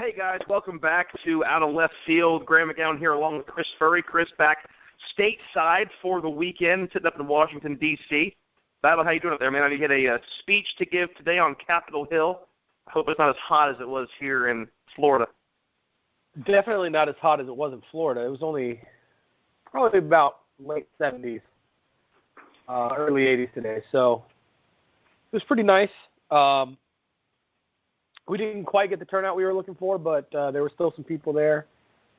Hey, guys, welcome back to Out of Left Field. Graham McGowan here along with Chris Furry. Chris back stateside for the weekend, sitting up in Washington, D.C. Battle, how you doing up there, man? I had a speech to give today on Capitol Hill. I hope it's not as hot as it was here in Florida. Definitely not as hot as it was in Florida. It was only probably about late 70s, early 80s today. So it was pretty nice. We didn't quite get the turnout we were looking for, but there were still some people there.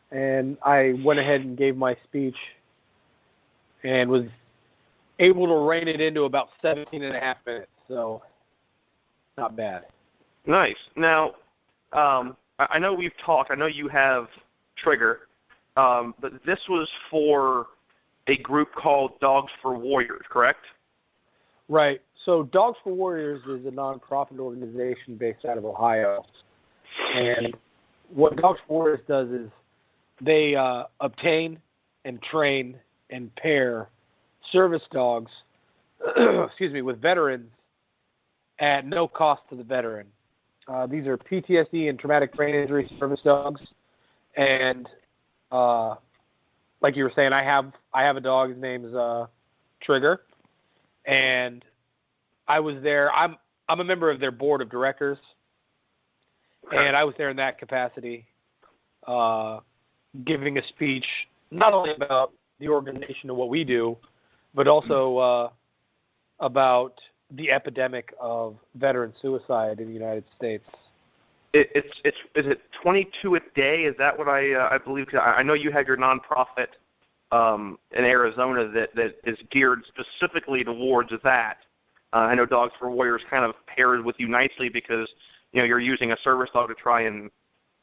And I went ahead and gave my speech and was able to rein it into about 17 and a half minutes. So not bad. Nice. Now, I know we've talked. I know you have Trigger, but this was for a group called Dogs for Warriors, correct? Right. So Dogs for Warriors is a nonprofit organization based out of Ohio. And what Dogs for Warriors does is they obtain and train and pair service dogs with veterans at no cost to the veteran. These are PTSD and traumatic brain injury service dogs. And like you were saying, I have a dog. His name's Trigger. And I was there. I'm a member of their board of directors, and I was there in that capacity, giving a speech not only about the organization and what we do, but also about the epidemic of veteran suicide in the United States. Is it 22 a day? Is that what I believe? I know you have your nonprofit in Arizona that is geared specifically towards that. I know Dogs for Warriors kind of pairs with you nicely because, you're using a service dog to try and,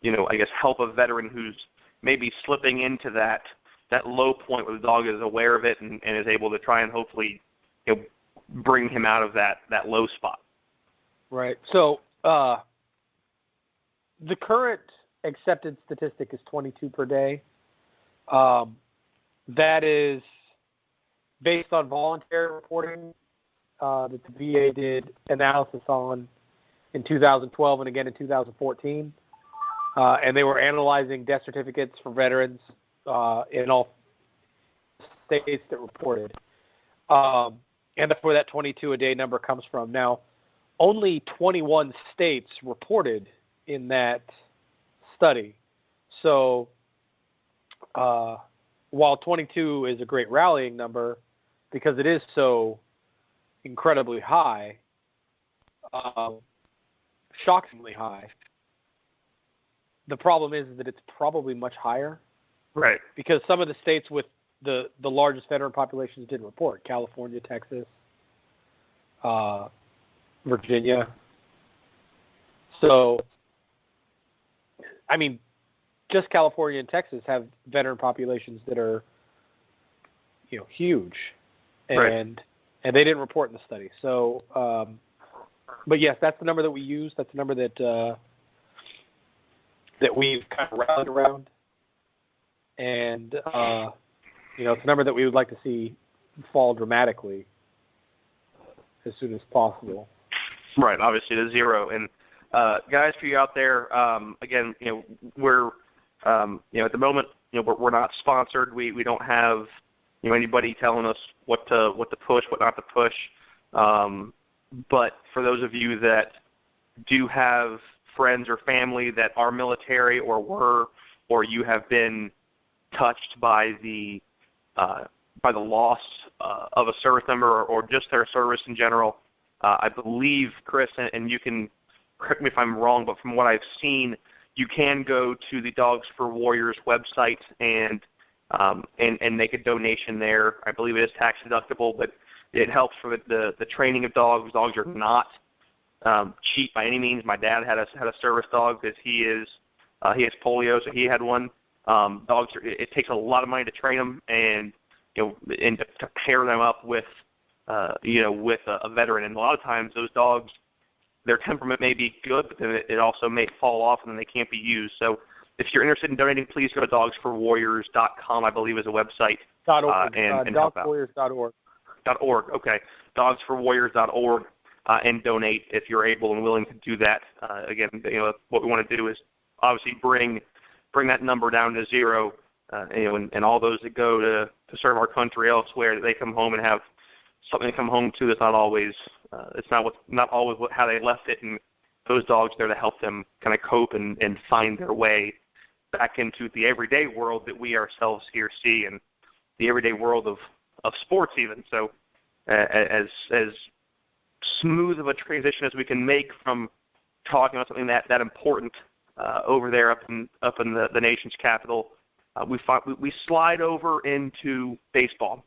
I guess help a veteran who's maybe slipping into that low point where the dog is aware of it and is able to try and hopefully, bring him out of that low spot. Right. So the current accepted statistic is 22 per day. That is based on voluntary reporting that the VA did analysis on in 2012 and again in 2014. And they were analyzing death certificates for veterans in all states that reported. And that's where that 22 a day number comes from. Now, only 21 states reported in that study. So while 22 is a great rallying number because it is so incredibly high, shockingly high, the problem is that it's probably much higher. Right. Because some of the states with the largest veteran populations didn't report. California, Texas, Virginia. So, I mean, just California and Texas have veteran populations that are, huge, and they didn't report in the study. So, but yes, that's the number that we use. That's the number that we've kind of rallied around, and it's a number that we would like to see fall dramatically as soon as possible. Right, obviously to zero. And guys, for you out there, again, we're at the moment, we're not sponsored. We don't have anybody telling us what to push, what not to push. But for those of you that do have friends or family that are military or were, or you have been touched by the loss of a service member or just their service in general, I believe, Chris, and you can correct me if I'm wrong, but from what I've seen, you can go to the Dogs for Warriors website and make a donation there. I believe it is tax deductible, but it helps for the training of dogs. Dogs are not cheap by any means. My dad had a service dog because he has polio, so he had one. Dogs it takes a lot of money to train them and to pair them up with with a veteran. And a lot of times those dogs, their temperament may be good, but then it also may fall off and then they can't be used. So if you're interested in donating, please go to dogsforwarriors.com, I believe is a website. And dogsforwarriors.org. .org, okay. Dogsforwarriors.org, and donate if you're able and willing to do that. Again, what we want to do is obviously bring that number down to zero. And all those that go to serve our country elsewhere, that they come home and have something to come home to. That's not always how they left it, and those dogs there to help them kind of cope and find their way back into the everyday world that we ourselves here see, and the everyday world of sports even. So as smooth of a transition as we can make from talking about something that important over there up in the nation's capital, we slide over into baseball.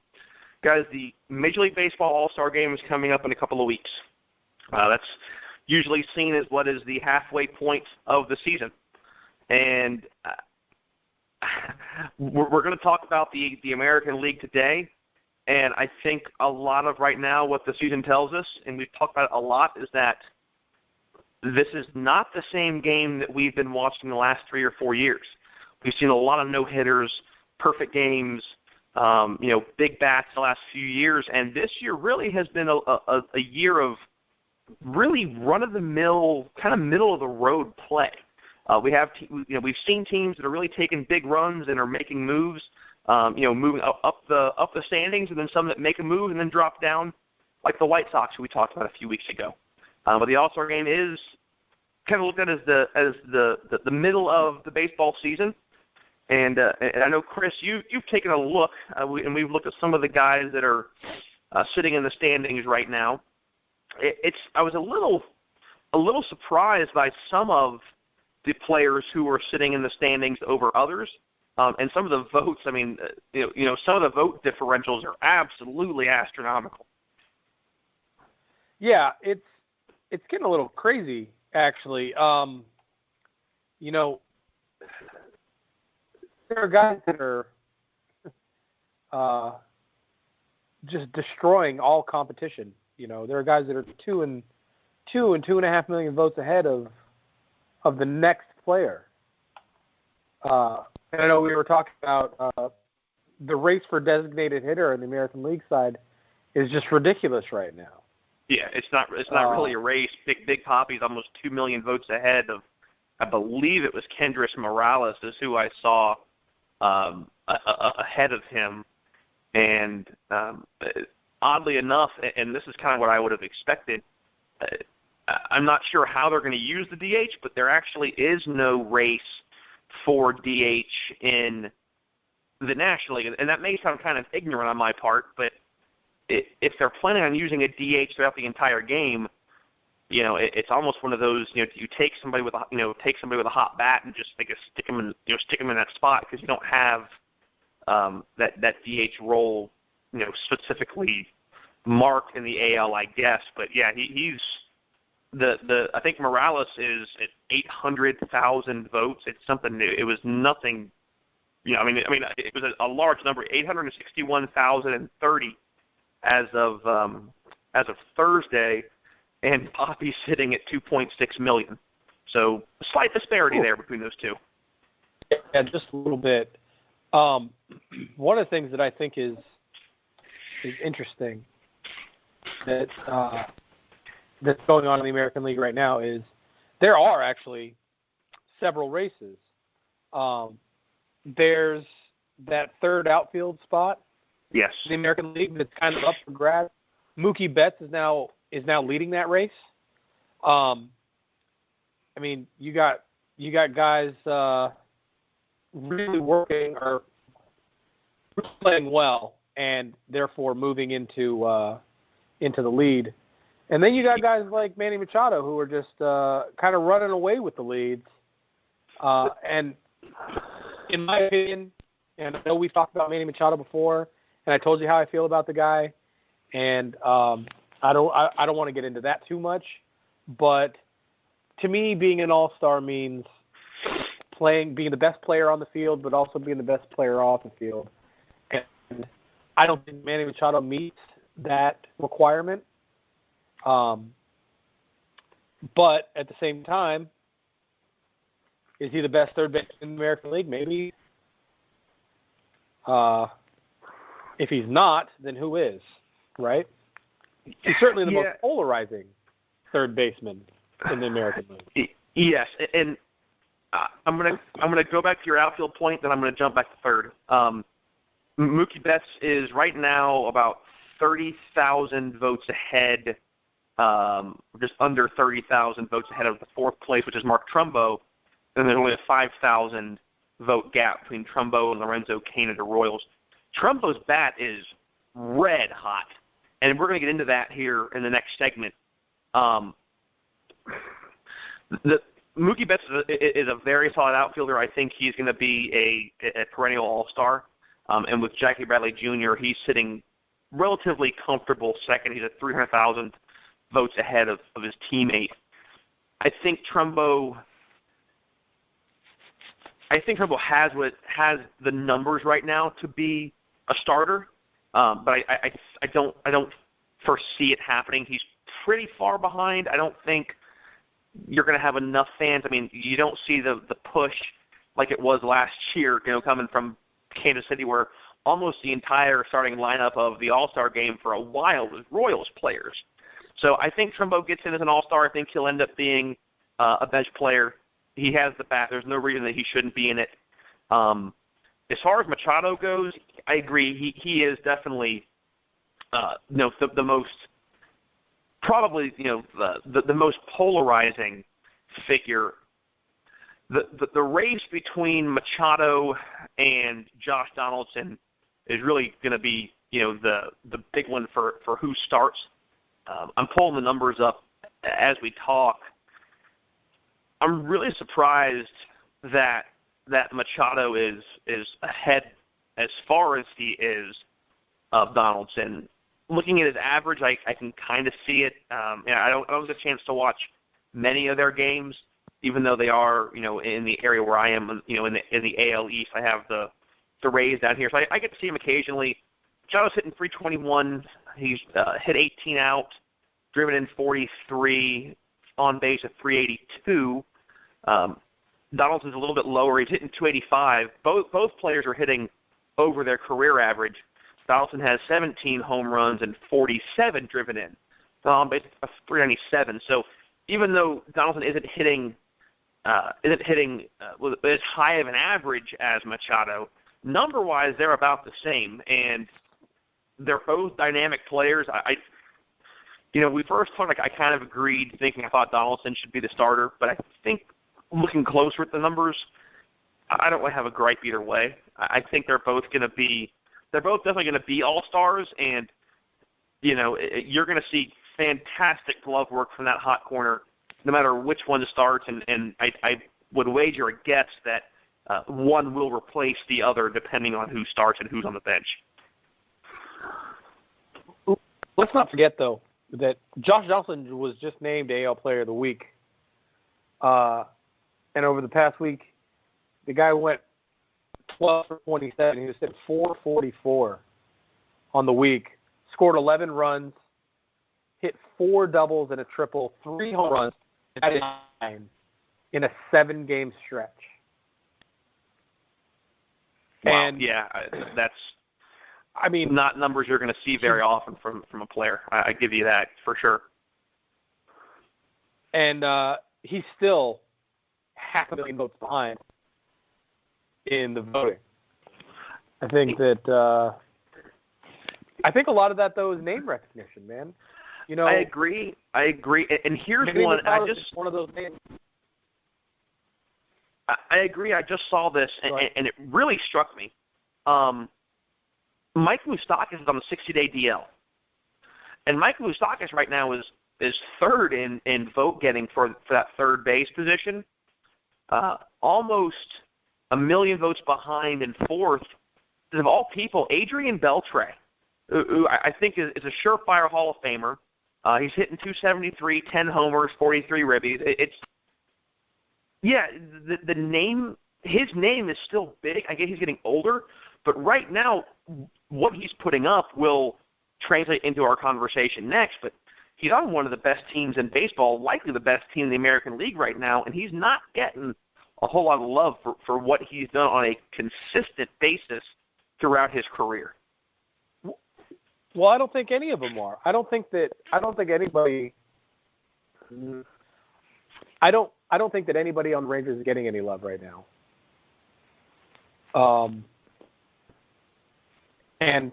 Guys, the Major League Baseball All-Star Game is coming up in a couple of weeks. That's usually seen as what is the halfway point of the season. And we're going to talk about the American League today. And I think a lot of right now what the season tells us, and we've talked about it a lot, is that this is not the same game that we've been watching the last 3 or 4 years. We've seen a lot of no-hitters, perfect games, big bats the last few years, and this year really has been a year of really run-of-the-mill, kind of middle-of-the-road play. We've seen teams that are really taking big runs and are making moves, moving up the standings, and then some that make a move and then drop down, like the White Sox, who we talked about a few weeks ago. But the All-Star Game is kind of looked at as the middle of the baseball season. And I know, Chris, you've taken a look, and we've looked at some of the guys that are sitting in the standings right now. I was a little surprised by some of the players who are sitting in the standings over others, and some of the votes. I mean, some of the vote differentials are absolutely astronomical. Yeah, it's getting a little crazy, actually. There are guys that are just destroying all competition. There are guys that are 2 and 2.5 million votes ahead of the next player. And I know we were talking about the race for designated hitter in the American League side is just ridiculous right now. Yeah, it's not really a race. Big Papi's almost 2 million votes ahead of, I believe it was Kendrys Morales is who I saw ahead of him. And oddly enough, and this is kind of what I would have expected, I'm not sure how they're going to use the DH, but there actually is no race for DH in the National League. And that may sound kind of ignorant on my part, but if they're planning on using a DH throughout the entire game, it's almost one of those. You take somebody with a hot bat and just stick them in that spot, because you don't have that DH role specifically marked in the AL, I guess. But yeah, he's I think Morales is at 800,000 votes. It's something new. It was nothing. It was a large number, 861,030 as of Thursday. And Papi's sitting at 2.6 million. So a slight disparity there between those two. Yeah, just a little bit. One of the things that I think is interesting that's going on in the American League right now is there are actually several races. There's that third outfield spot. Yes. In the American League that's kind of up for grabs. Mookie Betts is now leading that race. You got guys really working or playing well, and therefore moving into the lead. And then you got guys like Manny Machado who are just kind of running away with the leads. And in my opinion, and I know we've talked about Manny Machado before, and I told you how I feel about the guy, and I don't want to get into that too much, but to me, being an all-star means being the best player on the field, but also being the best player off the field. And I don't think Manny Machado meets that requirement. But at the same time, is he the best third baseman in the American League? Maybe. If he's not, then who is, right? He's certainly the most polarizing third baseman in the American League. Yes, and I'm gonna go back to your outfield point, then I'm gonna jump back to third. Mookie Betts is right now about 30,000 votes ahead, just under 30,000 votes ahead of the fourth place, which is Mark Trumbo, and there's only a 5,000 vote gap between Trumbo and Lorenzo Cain of the Royals. Trumbo's bat is red hot, and we're going to get into that here in the next segment. Mookie Betts is a very solid outfielder. I think he's going to be a perennial all-star. And with Jackie Bradley Jr., he's sitting relatively comfortable second. He's at 300,000 votes ahead of his teammate. I think Trumbo has the numbers right now to be a starter, but I don't foresee it happening. He's pretty far behind. I don't think you're going to have enough fans. I mean, you don't see the push like it was last year, coming from Kansas City, where almost the entire starting lineup of the All-Star game for a while was Royals players. So I think Trumbo gets in as an All-Star. I think he'll end up being a bench player. He has the bat. There's no reason that he shouldn't be in it. As far as Machado goes, I agree. He is definitely the most probably the most polarizing figure. The race between Machado and Josh Donaldson is really going to be the big one for who starts. I'm pulling the numbers up as we talk. I'm really surprised that Machado is ahead as far as he is of Donaldson. Looking at his average, I can kind of see it. I don't get a chance to watch many of their games, even though they are in the area where I am. In the AL East, I have the Rays down here, so I get to see him occasionally. Machado's hitting 321. He's hit 18 out, driven in 43, on base at 382. Donaldson's a little bit lower. He's hitting 285. Both players are hitting over their career average. Donaldson has 17 home runs and 47 driven in, on base at 397. So even though Donaldson isn't hitting with as high of an average as Machado, number-wise they're about the same, and they're both dynamic players. We first talked, I kind of agreed, thinking I thought Donaldson should be the starter, but I think looking closer at the numbers, I don't really have a gripe either way. I think they're both definitely going to be all-stars, and you're going to see fantastic glove work from that hot corner, no matter which one starts, and I would wager a guess that one will replace the other depending on who starts and who's on the bench. Let's not forget, though, that Josh Donaldson was just named AL Player of the Week. And over the past week, the guy went 12 for 27. He was hit 444 on the week, scored 11 runs, hit 4 doubles and a triple, 3 home runs, in a 7-game stretch. Wow. And yeah, that's not numbers you're going to see very often from a player. I give you that for sure. And he's still 500,000 votes behind in the voting. I think that I think a lot of that, though, is name recognition, man. I agree. And here's one. One of those names. I agree. I just saw this, and it really struck me. Mike Moustakas is on the 60-day DL. And Mike Moustakas right now is third in vote getting for that third base position. Almost 1 million votes behind in fourth. Of all people, Adrian Beltre, who I think is a surefire Hall of Famer. He's hitting 273, 10 homers, 43 ribbies. The name, his name is still big. I guess he's getting older, but right now, what he's putting up will translate into our conversation next. But he's on one of the best teams in baseball, likely the best team in the American League right now, and he's not getting a whole lot of love for what he's done on a consistent basis throughout his career. Well, I don't think any of them are. I don't think anybody. I don't I don't think that anybody on the Rangers is getting any love right now. And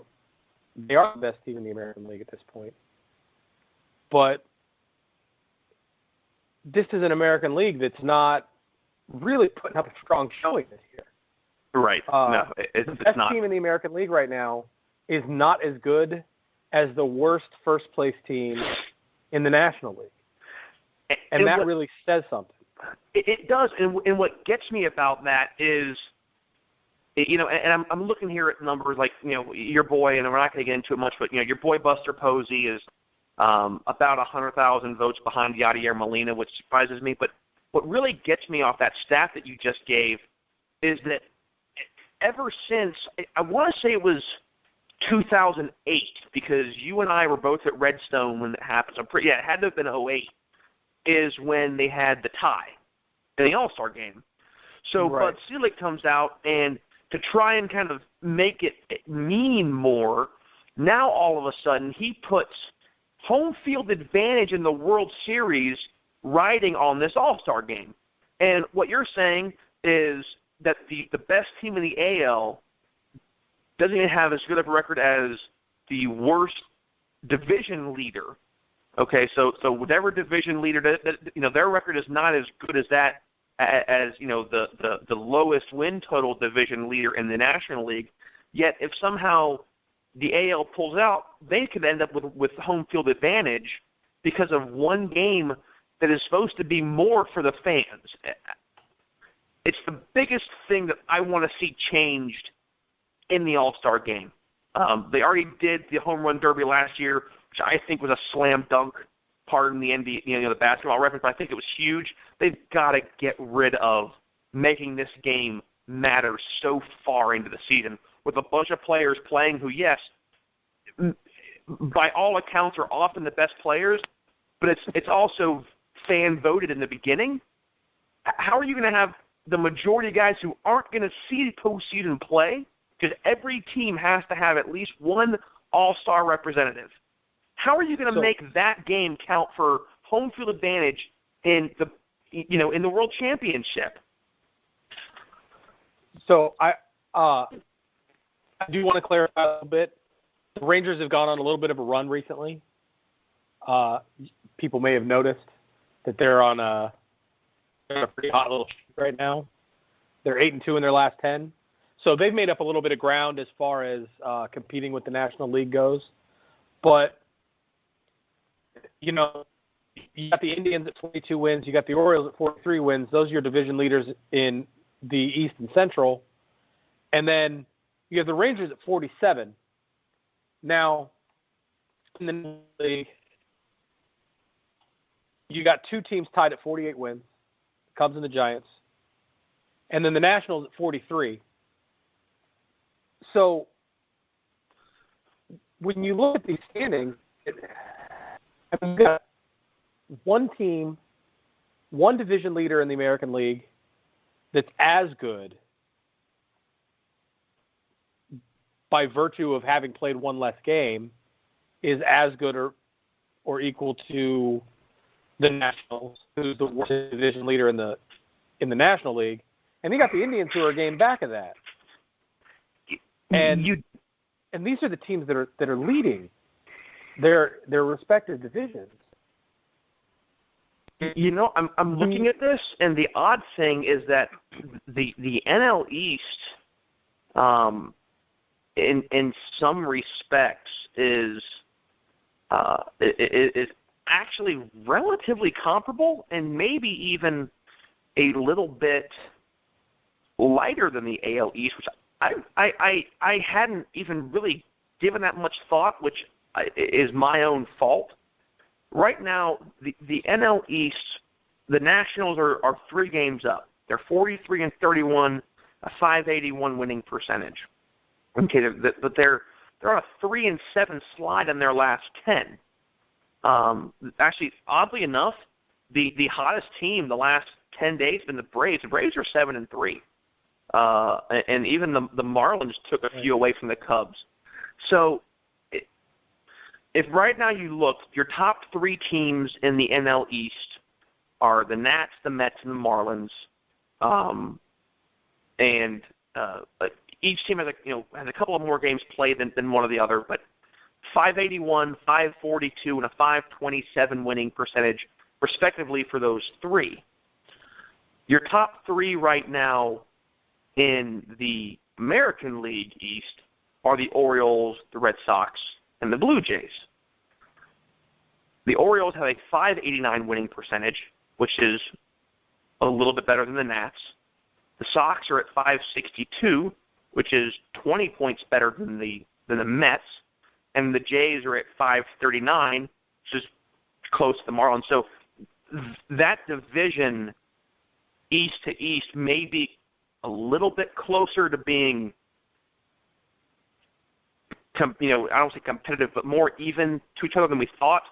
they are the best team in the American League at this point. But this is an American League that's not really putting up a strong showing this year. Right. No, the best team in the American League right now is not as good as the worst first-place team in the National League. And that really says something. It does. And what gets me about that is, you know, and I'm looking here at numbers like, you know, your boy, and we're not going to get into it much, but, you know, your boy Buster Posey is about 100,000 votes behind Yadier Molina, which surprises me. But what really gets me off that stat that you just gave is that ever since, I want to say it was 2008, because you and I were both at Redstone when it happened. It had to have been 2008, is when they had the tie in the All-Star game. So right. Bud Selig comes out, and to try and kind of make it mean more, now all of a sudden he puts home field advantage in the World Series riding on this All-Star game. And what you're saying is that the best team in the AL doesn't even have as good of a record as the worst division leader. Okay, so whatever division leader, you know, their record is not as good as that, as you know, the lowest win total division leader in the National League. Yet if somehow the AL pulls out, they could end up with home field advantage because of one game that is supposed to be more for the fans. It's the biggest thing that I want to see changed in the All-Star game. They already did the home run derby last year, which I think was a slam dunk. Pardon the NBA, you know, the basketball reference, but I think it was huge. They've got to get rid of making this game matter so far into the season with a bunch of players playing who, yes, by all accounts are often the best players, but it's also fan voted in the beginning. How are you going to have the majority of guys who aren't going to see postseason play? Because every team has to have at least one all-star representative. How are you going to make that game count for home field advantage in the World Championship? So I do want to clarify a little bit. The Rangers have gone on a little bit of a run recently. People may have noticed that they're on a pretty hot little streak right now. They're 8-2 in their last 10. So they've made up a little bit of ground as far as competing with the National League goes. But, you know, you got the Indians at 22 wins. You got the Orioles at 43 wins. Those are your division leaders in the East and Central. And then you have the Rangers at 47. Now, in the league, you got two teams tied at 48 wins, the Cubs and the Giants. And then the Nationals at 43. So when you look at these standings, you've got one team, one division leader in the American League that's as good by virtue of having played one less game, is as good or equal to the Nationals, who's the worst division leader in the National League. And you got the Indians, who are a game back of that. And these are the teams that are leading their respective divisions. You know, I'm looking at this, and the odd thing is that the NL East, in some respects, is actually relatively comparable, and maybe even a little bit lighter than the AL East, which I hadn't even really given that much thought, which is my own fault. Right now, the NL East, the Nationals are 3 games up. They're 43-31, a .581 winning percentage. Okay, but they're on a 3-7 slide in their last 10. Actually, oddly enough, the hottest team the last 10 days has been the Braves. The Braves are 7-3. And even the Marlins took a few away from the Cubs. So if right now you look, your top 3 teams in the NL East are the Nats, the Mets, and the Marlins. And each team has a couple of more games played than one or the other, but 581, 542, and a 527 winning percentage, respectively, for those three. Your top three right now in the American League East are the Orioles, the Red Sox, and the Blue Jays. The Orioles have a 589 winning percentage, which is a little bit better than the Nats. The Sox are at 562, which is 20 points better than the Mets. And the Jays are at 539, which is close to the Marlins. So that division, east to east, may be a little bit closer to being, I don't say competitive, but more even to each other than we thought.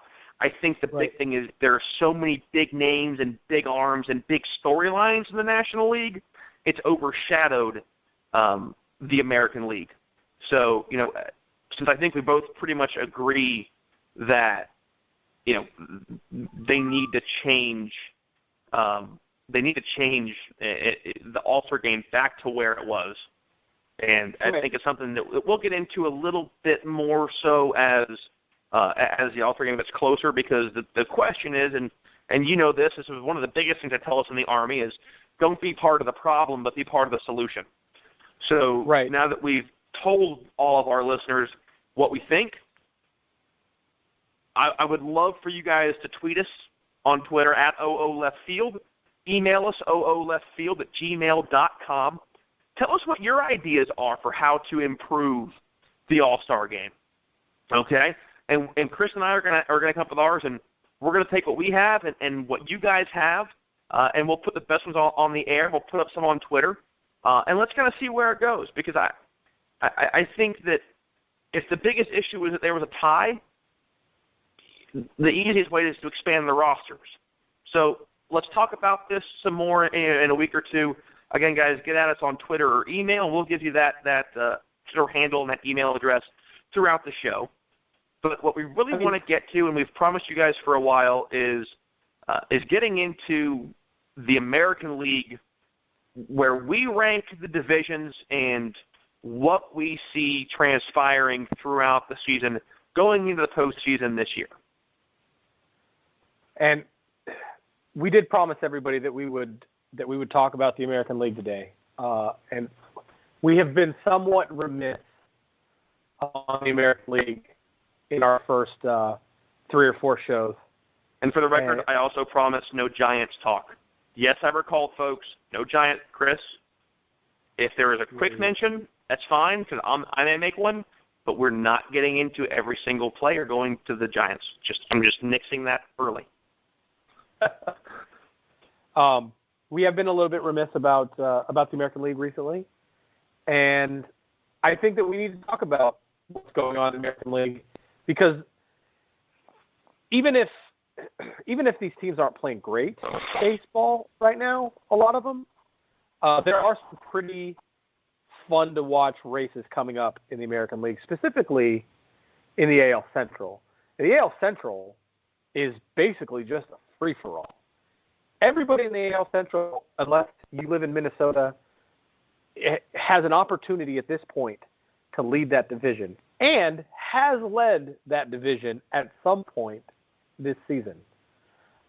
I think the big thing is there are so many big names and big arms and big storylines in the National League, it's overshadowed the American League. So, since I think we both pretty much agree that, they need to change the All-Star game back to where it was. And I think it's something that we'll get into a little bit more so as the All-Star game gets closer, because the question is, and you know this is one of the biggest things they tell us in the Army is, don't be part of the problem, but be part of the solution. So now that we've told all of our listeners what we think, I would love for you guys to tweet us on Twitter at OOLeftField. Email us, ooleftfield@gmail.com. Tell us what your ideas are for how to improve the All-Star game. Okay? And Chris and I are gonna come up with ours, and we're gonna take what we have and what you guys have, and we'll put the best ones on the air. We'll put up some on Twitter, and let's kind of see where it goes. Because I think that if the biggest issue is that there was a tie, the easiest way is to expand the rosters. So let's talk about this some more in a week or two. Again, guys, get at us on Twitter or email, and we'll give you that Twitter handle and that email address throughout the show. But what we really want to get to, and we've promised you guys for a while, is getting into the American League, where we rank the divisions and what we see transpiring throughout the season, going into the postseason this year. And we did promise everybody that we would talk about the American League today, and we have been somewhat remiss on the American League in our first 3 or 4 shows. And for the record, I also promised no Giants talk. Yes, I recall, folks, no Giant. Chris, if there is a quick mention, that's fine, because I may make one, but we're not getting into every single player going to the Giants. I'm just nixing that early. We have been a little bit remiss about the American League recently, and I think that we need to talk about what's going on in the American League, because even if these teams aren't playing great baseball right now, a lot of them, there are some pretty fun to watch races coming up in the American League, specifically in the AL Central. And the AL Central is basically just a free-for-all. Everybody in the AL Central, unless you live in Minnesota, has an opportunity at this point to lead that division, and has led that division at some point this season.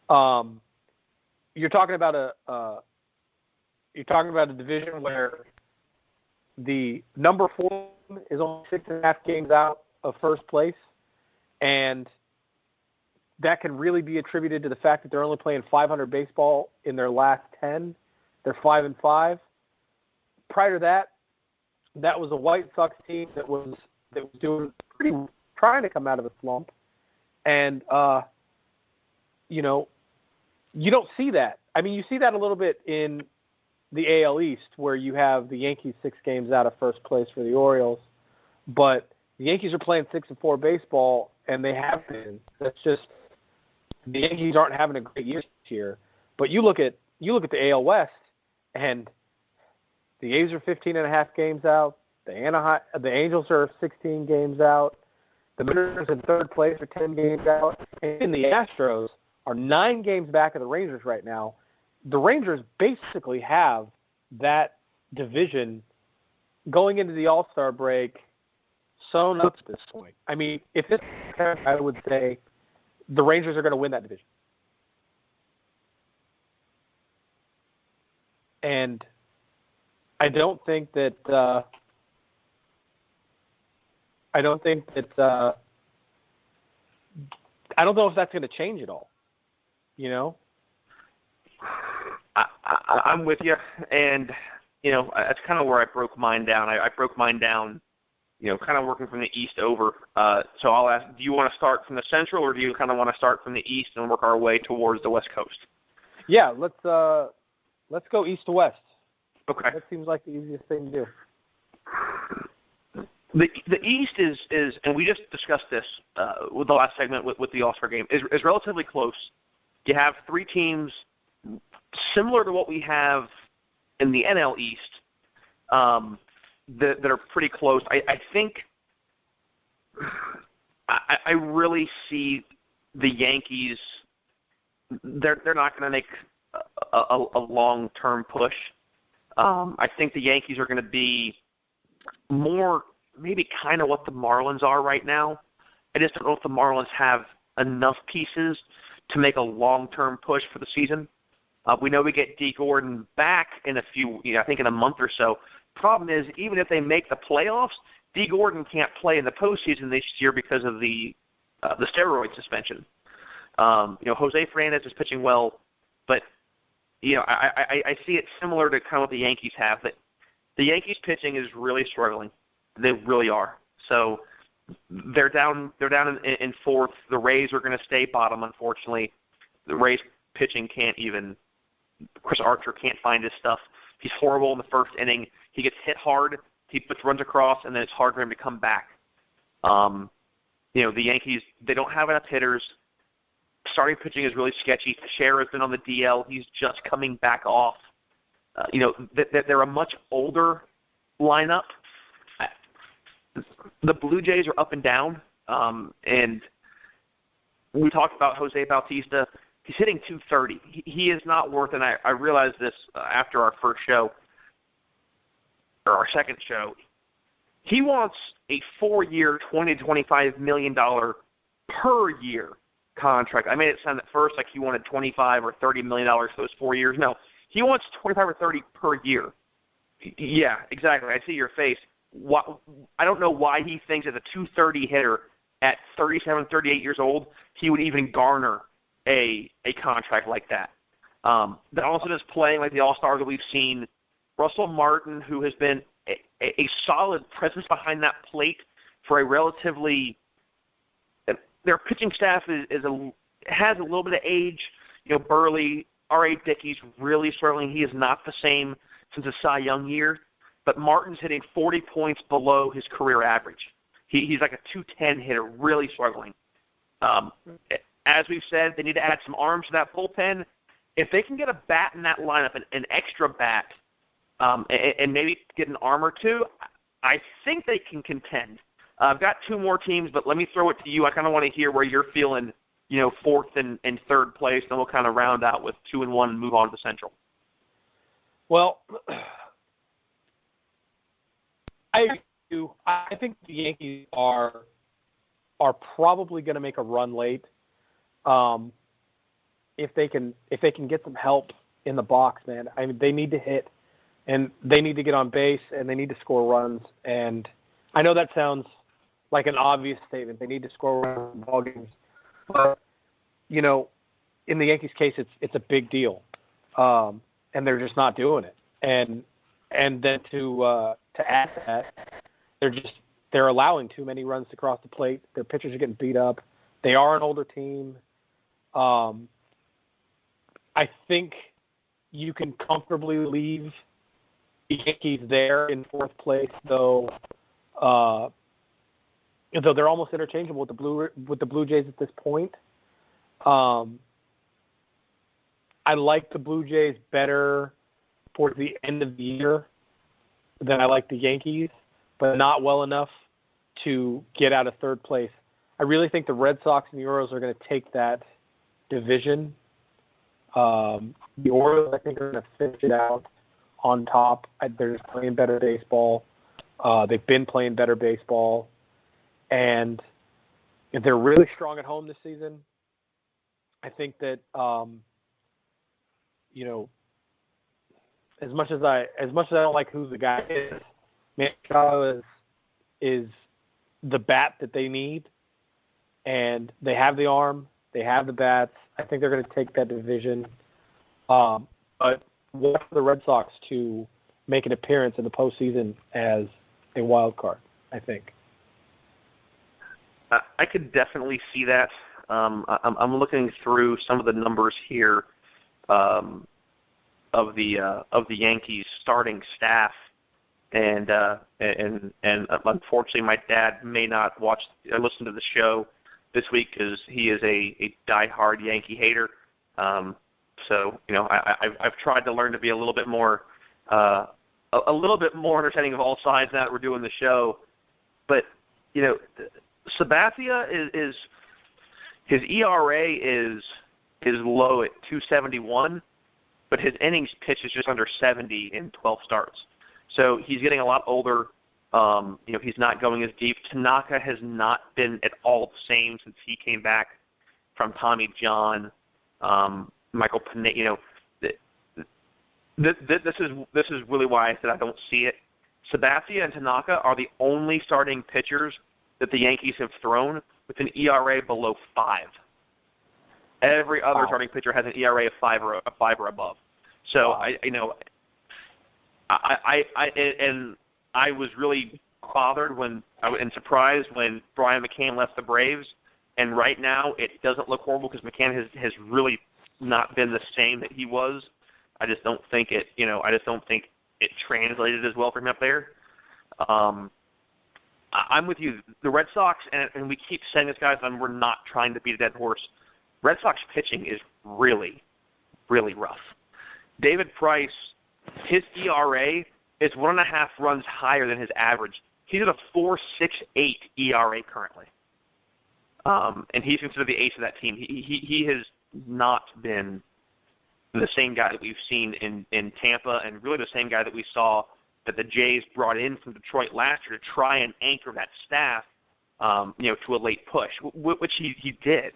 You're talking about a division where the number 4 is only 6.5 games out of first place, and that can really be attributed to the fact that they're only playing 500 baseball in their last 10. They're 5-5. Prior to that, that was a White Sox team that was doing pretty, trying to come out of a slump, and you don't see that. I mean, you see that a little bit in the AL East, where you have the Yankees 6 games out of first place for the Orioles, but the Yankees are playing 6-4 baseball, and they have been. That's just, the Yankees aren't having a great year this year. But you look at the AL West, and the A's are 15.5 games out. The Angels are 16 games out. The Mariners in third place are 10 games out. And the Astros are 9 games back of the Rangers right now. The Rangers basically have that division going into the All-Star break sewn up at this point. I mean, if this I would say the Rangers are going to win that division. And I don't think that I don't know if that's going to change at all. You know? I'm with you, and that's kind of where I broke mine down. I broke mine down, kind of working from the East over. So I'll ask, do you want to start from the Central, or do you kind of want to start from the East and work our way towards the West Coast? Yeah, let's go East to West. Okay. That seems like the easiest thing to do. The East is, and we just discussed this with the last segment with the All-Star game, is relatively close. You have 3 teams similar to what we have in the NL East that are pretty close. I think I really see the Yankees. They're not going to make a long-term push. I think the Yankees are going to be more maybe kind of what the Marlins are right now. I just don't know if the Marlins have enough pieces to make a long-term push for the season. We know we get D. Gordon back in I think in a month or so. Problem is, even if they make the playoffs, D. Gordon can't play in the postseason this year because of the steroid suspension. Jose Fernandez is pitching well, but I see it similar to kind of what the Yankees have. That the Yankees pitching is really struggling. They really are. So they're down in 4th. The Rays are going to stay bottom, unfortunately. The Rays pitching can't even. Chris Archer can't find his stuff. He's horrible in the first inning. He gets hit hard. He runs across, and then it's hard for him to come back. The Yankees, they don't have enough hitters. Starting pitching is really sketchy. Teixeira has been on the DL. He's just coming back off. They're a much older lineup. The Blue Jays are up and down, and we talked about Jose Bautista. He's hitting .230. He is not worth, and I realized this after our first show, or our second show. He wants a 4-year, $20 to $25 million per year contract. I made it sound at first like he wanted $25 or $30 million for those 4 years. No, he wants 25 or 30 per year. Yeah, exactly. I see your face. I don't know why he thinks as a .230 hitter at 37, 38 years old, he would even garner a contract like that. Donaldson is playing like the all-star that we've seen. Russell Martin, who has been a solid presence behind that plate for a relatively their pitching staff has a little bit of age. Burley, R.A. Dickey's really struggling. He is not the same since his Cy Young year, but Martin's hitting 40 points below his career average. He's like a .210 hitter, really struggling. As we've said, they need to add some arms to that bullpen. If they can get a bat in that lineup, an extra bat, and maybe get an arm or two, I think they can contend. I've got 2 more teams, but let me throw it to you. I kind of want to hear where you're feeling, 4th and 3rd place, and we'll kind of round out with 2 and 1 and move on to the Central. Well, I think the Yankees are probably going to make a run late. If they can get some help in the box, man. I mean, they need to hit, and they need to get on base, and they need to score runs. And I know that sounds like an obvious statement. They need to score runs in ball games, but in the Yankees' case, it's a big deal, and they're just not doing it. And then to add to that, they're allowing too many runs to cross the plate. Their pitchers are getting beat up. They are an older team. I think you can comfortably leave the Yankees there in 4th place, though they're almost interchangeable with the Blue Jays at this point. I like the Blue Jays better towards the end of the year than I like the Yankees, but not well enough to get out of 3rd place. I really think the Red Sox and the Orioles are going to take that division. The Orioles, I think, are going to finish it out on top. They're just playing better baseball. They've been playing better baseball. And if they're really strong at home this season, I think that, as much as I don't like who the guy is, Manny Machado is the bat that they need, and they have the arm, they have the bats. I think they're going to take that division. But watch for the Red Sox to make an appearance in the postseason as a wild card, I think. I could definitely see that. I'm looking through some of the numbers here of the Yankees starting staff, and unfortunately, my dad may not listen to the show this week because he is a diehard Yankee hater. So I've tried to learn to be a little bit more understanding of all sides now that we're doing the show. But Sabathia is his ERA is low at 2.71, but his innings pitched is just under 70 in 12 starts. So he's getting a lot older. He's not going as deep. Tanaka has not been at all the same since he came back from Tommy John. Michael Pineda. This is really why I said I don't see it. Sabathia and Tanaka are the only starting pitchers that the Yankees have thrown with an ERA below 5. Every other starting pitcher has an ERA of 5 or above. So I was really bothered and surprised when Brian McCann left the Braves, and right now it doesn't look horrible because McCann has really not been the same that he was. I just don't think it translated as well for him up there. I'm with you. The Red Sox, and we keep saying this, guys, and we're not trying to beat a dead horse. Red Sox pitching is really, really rough. David Price, his ERA is 1.5 runs higher than his average. He's at a 4.68 ERA currently. And he's considered the ace of that team. He has not been the same guy that we've seen in Tampa, and really the same guy that we saw that the Jays brought in from Detroit last year to try and anchor that staff, to a late push, which he did.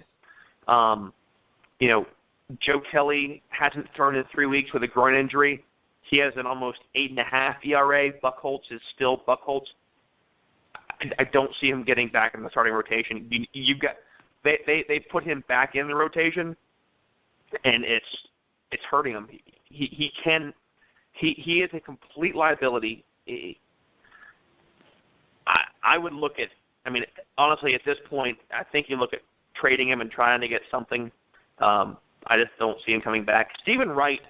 Joe Kelly hasn't thrown in 3 weeks with a groin injury. He has an almost 8.5 ERA. Buchholz is still Buchholz. I don't see him getting back in the starting rotation. They put him back in the rotation, and it's hurting him. He is a complete liability. I would look at. Honestly, at this point, I think you look at trading him and trying to get something. I just don't see him coming back. Stephen Wright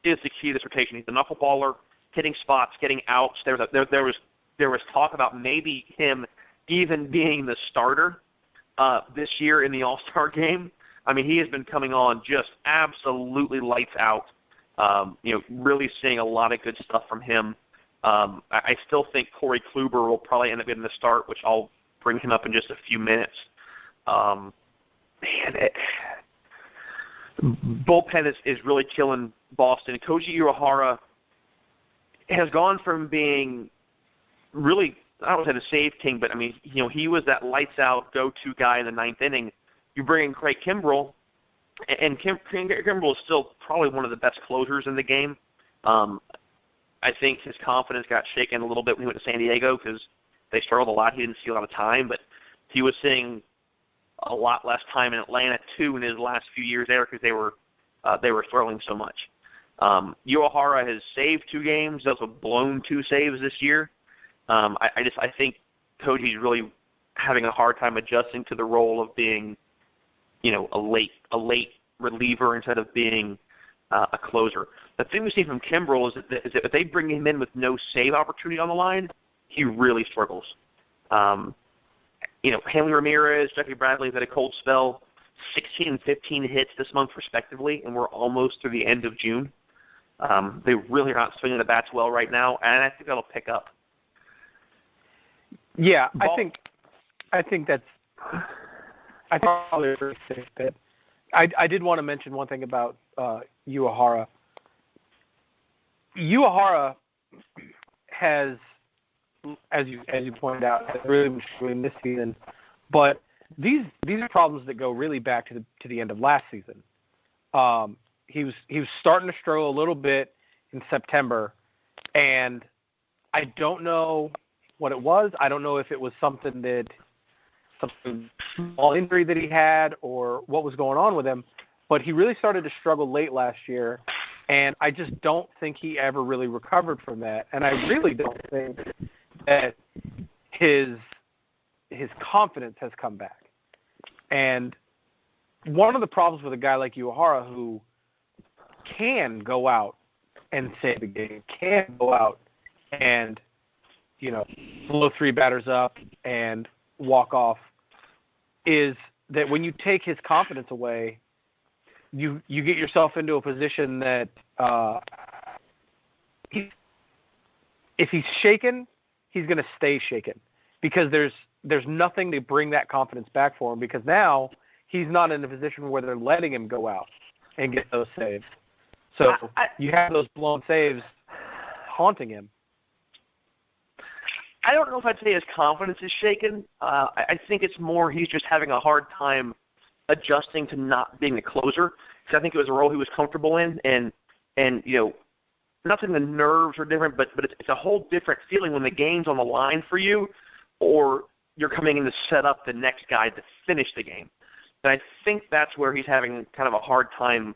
is the key to this rotation. He's a knuckleballer, hitting spots, getting outs. There was talk about maybe him even being the starter this year in the All-Star game. He has been coming on just absolutely lights out. Really seeing a lot of good stuff from him. I still think Corey Kluber will probably end up getting the start, which I'll bring him up in just a few minutes. Bullpen is really killing Boston. Koji Uehara has gone from being really, I don't want to say the save king, but he was that lights out go-to guy in the 9th inning. You bring in Craig Kimbrell, and Kimbrell is still probably one of the best closers in the game. I think his confidence got shaken a little bit when he went to San Diego because they struggled a lot. He didn't see a lot of time, but he was seeing a lot less time in Atlanta too in his last few years there because they were throwing so much. Uehara has saved 2 games. He's also blown 2 saves this year. I think Koji's really having a hard time adjusting to the role of being, a late reliever instead of being a closer. The thing we see from Kimbrell is that if they bring him in with no save opportunity on the line, he really struggles. Hanley Ramirez, Jeffrey Bradley have had a cold spell, 16 and 15 hits this month respectively, and we're almost through the end of June. They really are not swinging the bats well right now, and I think that'll pick up. Yeah, I think that's probably very safe that I did want to mention one thing about Uehara. Uehara has, as you pointed out, has really been struggling this season. But these are problems that go really back to the end of last season. He was starting to struggle a little bit in September, and I don't know what it was. I don't know if it was some small injury that he had or what was going on with him, but he really started to struggle late last year, and I just don't think he ever really recovered from that. And I really don't think that his confidence has come back. And one of the problems with a guy like Uehara, who can go out and save a game, can go out and, blow 3 batters up and walk off, is that when you take his confidence away, you get yourself into a position that if he's shaken, he's going to stay shaken, because there's nothing to bring that confidence back for him, because now he's not in a position where they're letting him go out and get those saves. So you have those blown saves haunting him. I don't know if I'd say his confidence is shaken. I think it's more he's just having a hard time adjusting to not being the closer, because I think it was a role he was comfortable in, and not saying the nerves are different, but it's a whole different feeling when the game's on the line for you, or you're coming in to set up the next guy to finish the game. And I think that's where he's having kind of a hard time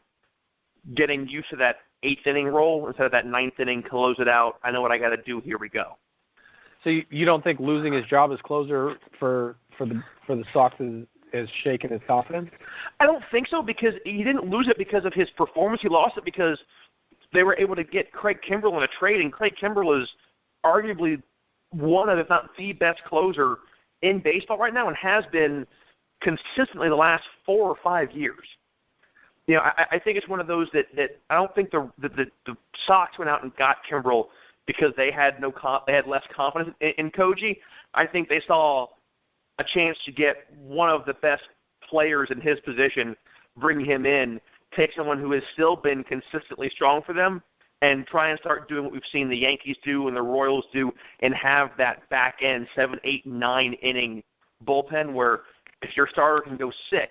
getting used to that 8th inning role instead of that 9th inning, close it out. I know what I got to do. Here we go. So you don't think losing his job as closer for the Sox is shaken his confidence? I don't think so, because he didn't lose it because of his performance. He lost it because they were able to get Craig Kimbrell in a trade, and Craig Kimbrell is arguably one of, if not the best closer in baseball right now, and has been consistently the last 4 or 5 years. I think it's one of those that I don't think the Sox went out and got Kimbrell because they had less confidence in Koji. I think they saw a chance to get one of the best players in his position, bring him in, take someone who has still been consistently strong for them, and try and start doing what we've seen the Yankees do and the Royals do, and have that back end 7, 8, 9 inning bullpen where if your starter can go 6,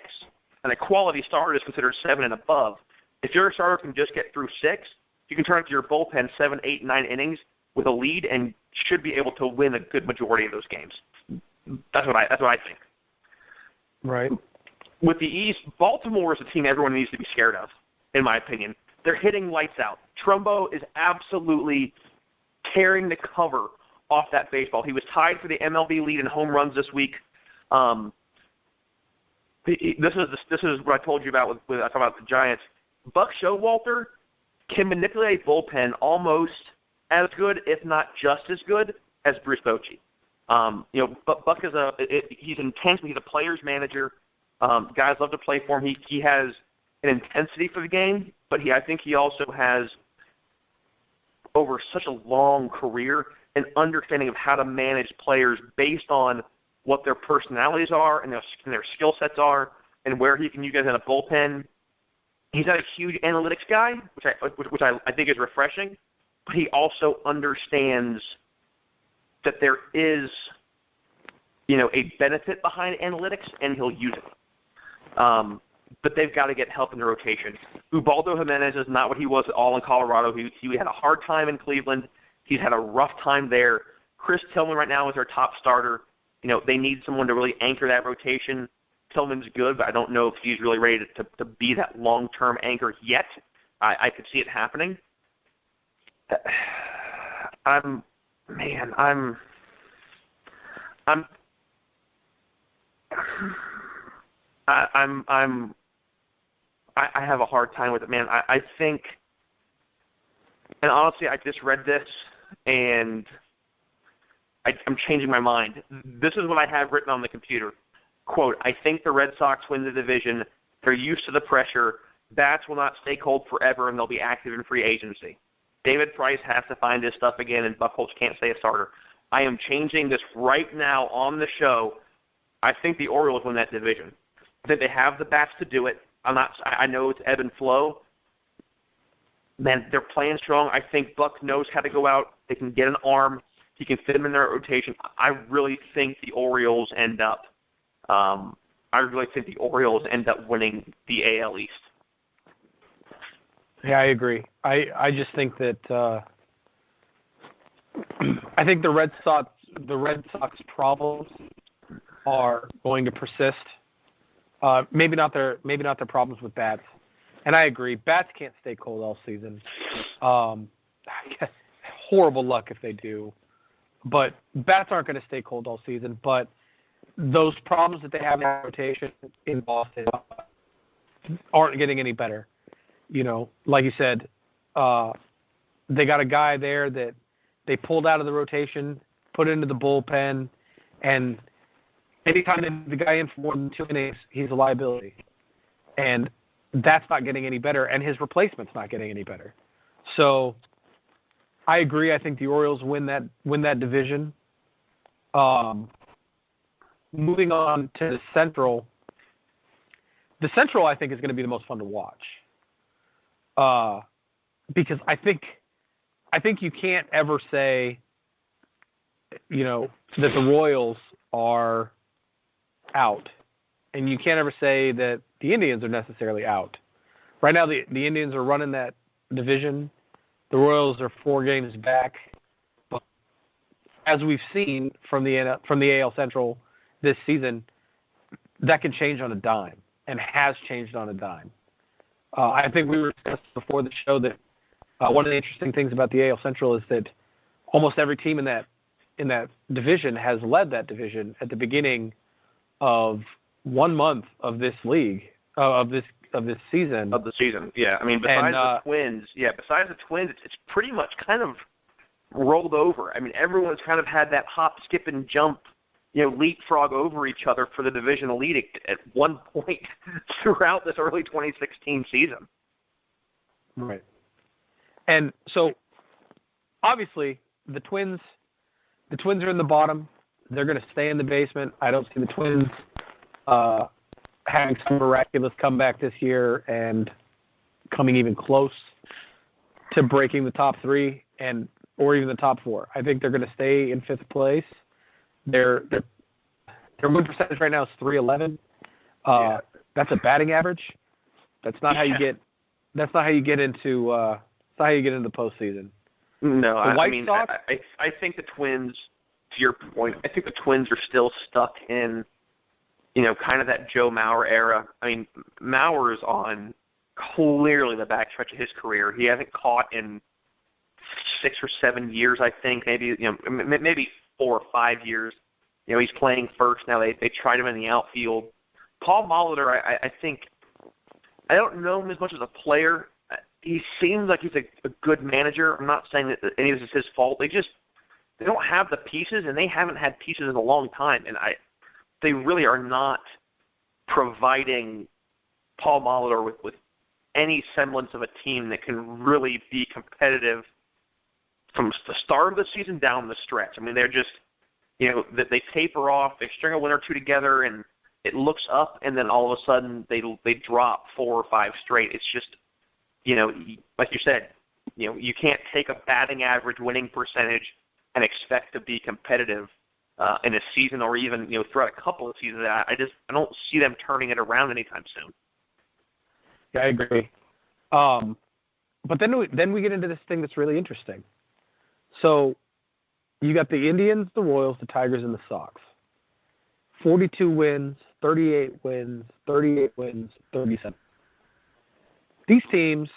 and a quality starter is considered 7 and above, if your starter can just get through 6, you can turn it to your bullpen 7, 8, 9 innings with a lead and should be able to win a good majority of those games. That's what I think. Right. With the East, Baltimore is a team everyone needs to be scared of, in my opinion. They're hitting lights out. Trumbo is absolutely tearing the cover off that baseball. He was tied for the MLB lead in home runs this week. This is what I told you about when I talked about the Giants. Buck Showalter can manipulate a bullpen almost as good, if not just as good, as Bruce Bochy. Buck he's intense. He's a player's manager. Guys love to play for him. He has an intensity for the game, but I think he also has, over such a long career, an understanding of how to manage players based on what their personalities are and their skill sets are, and where he can use guys in a bullpen. He's not a huge analytics guy, which I think is refreshing, but he also understands that there is, a benefit behind analytics, and he'll use it. But they've got to get help in the rotation. Ubaldo Jimenez is not what he was at all in Colorado. He had a hard time in Cleveland. He's had a rough time there. Chris Tillman right now is their top starter. They need someone to really anchor that rotation. Tillman's good, but I don't know if he's really ready to be that long-term anchor yet. I could see it happening. I have a hard time with it, man. I think, and honestly, I just read this, and I'm changing my mind. This is what I have written on the computer. Quote, I think the Red Sox win the division. They're used to the pressure. Bats will not stay cold forever, and they'll be active in free agency. David Price has to find his stuff again, and Buchholz can't stay a starter. I am changing this right now on the show. I think the Orioles win that division. I think they have the bats to do it. I know it's ebb and flow. Man, they're playing strong. I think Buck knows how to go out. They can get an arm. He can fit him in their rotation. I really think the Orioles end up winning the AL East. Yeah, I agree. I just think that I think the Red Sox problems are going to persist. Maybe not their problems with bats. And I agree, bats can't stay cold all season. Horrible luck if they do. But bats aren't going to stay cold all season. But those problems that they have in the rotation in Boston aren't getting any better. You know, like you said, they got a guy there that they pulled out of the rotation, put into the bullpen, and anytime the guy in for more than 2 innings, he's a liability. And that's not getting any better, and his replacement's not getting any better. So I agree. I think the Orioles win that division. Moving on to the Central. The Central, I think, is going to be the most fun to watch. Because I think you can't ever say, you know, that the Royals are out. And you can't ever say that the Indians are necessarily out. Right now, the Indians are running that division. The Royals are 4 games back. But as we've seen from the AL Central this season, that can change on a dime and has changed on a dime. I think we were discussing before the show that one of the interesting things about the AL Central is that almost every team in that division has led that division at the beginning of 1 month of this league, of this season. Of the season, yeah. I mean, besides the Twins, it's pretty much kind of rolled over. I mean, everyone's kind of had that hop, skip, and jump, you know, leapfrog over each other for the divisional lead at one point throughout this early 2016 season. Right. And so, obviously, the Twins are in the bottom. They're going to stay in the basement. I don't see the Twins having some miraculous comeback this year and coming even close to breaking the top 3 or even the top 4. I think they're going to stay in 5th place. Their win percentage right now is .311. That's a batting average. That's not how you get. That's not how you get into. That's not how you get into the postseason. No, I think the Twins. To your point, I think the Twins are still stuck in, you know, kind of that Joe Mauer era. I mean, Mauer is on clearly the backstretch of his career. He hasn't caught in 6 or 7 years, I think. Maybe 4 or 5 years. You know, he's playing first now. They tried him in the outfield. Paul Molitor, I think, I don't know him as much as a player. He seems like he's a good manager. I'm not saying that any of this is his fault. They don't have the pieces, and they haven't had pieces in a long time. And they really are not providing Paul Molitor with any semblance of a team that can really be competitive from the start of the season down the stretch. I mean, they're just, you know, that they taper off, they string a win or 2 together, and it looks up, and then all of a sudden they drop 4 or 5 straight. It's just, you know, like you said, you know, you can't take a batting average winning percentage and expect to be competitive in a season or even, you know, throughout a couple of seasons. I don't see them turning it around anytime soon. Yeah, I agree. But then we get into this thing that's really interesting. So you got the Indians, the Royals, the Tigers, and the Sox. 42 wins, 38 wins, 38 wins, 37. These teams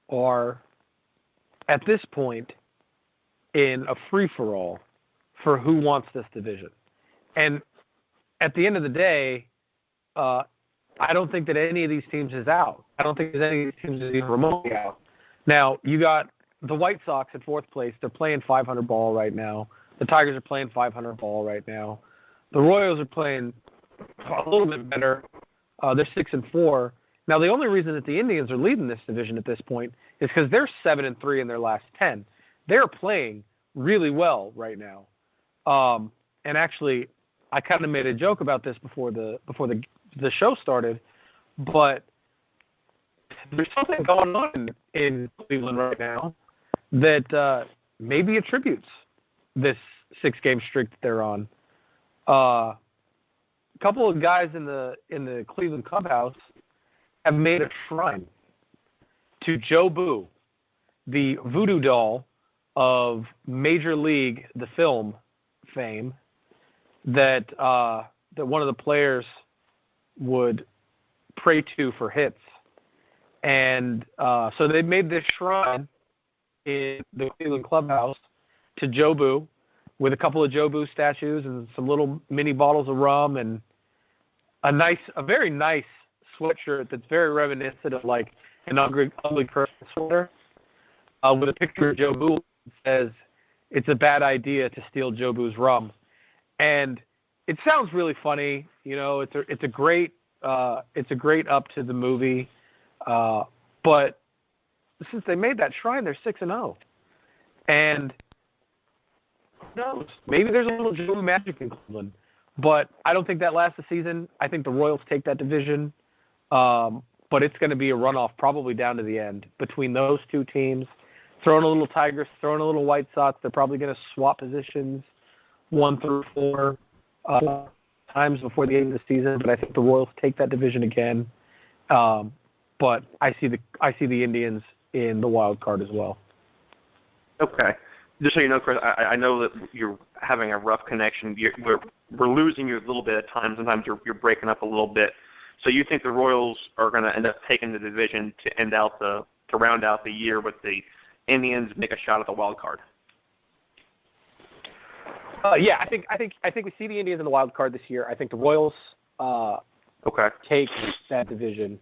are, at this point, in a free-for-all for who wants this division. And at the end of the day, I don't think that any of these teams is out. I don't think any of these teams is even remotely out. Now, you got the White Sox in 4th place. They're playing 500 ball right now. The Tigers are playing 500 ball right now. The Royals are playing a little bit better. They're 6-4. Now, the only reason that the Indians are leading this division at this point is because they're 7-3 in their last 10. They're playing really well right now. And actually, I kind of made a joke about this before the show started, but there's something going on in Cleveland right now that maybe attributes this 6-game streak that they're on. A couple of guys in the Cleveland clubhouse have made a shrine to Joe Boo, the voodoo doll of Major League, the film fame, that one of the players would pray to for hits. And so they made this shrine in the Cleveland clubhouse to Joe Boo, with a couple of Joe Boo statues and some little mini bottles of rum and a very nice sweatshirt that's very reminiscent of like an ugly person sweater, with a picture of Joe Boo that says, "It's a bad idea to steal Joe Boo's rum." And it sounds really funny, you know. It's a great up to the movie, but since they made that shrine, they're 6-0, and who knows? Maybe there's a little Joe Boo magic in Cleveland, but I don't think that lasts the season. I think the Royals take that division, but it's going to be a runoff probably down to the end between those two teams. Throwing a little Tigers, throwing a little White Sox. They're probably going to swap positions 1 through 4 times before the end of the season. But I think the Royals take that division again. But I see the Indians in the wild card as well. Okay. Just so you know, Chris, I know that you're having a rough connection. We're losing you a little bit at times. Sometimes you're breaking up a little bit. So you think the Royals are going to end up taking the division to round out the year, with the Indians make a shot at the wild card? Yeah, I think we see the Indians in the wild card this year. I think the Royals take that division.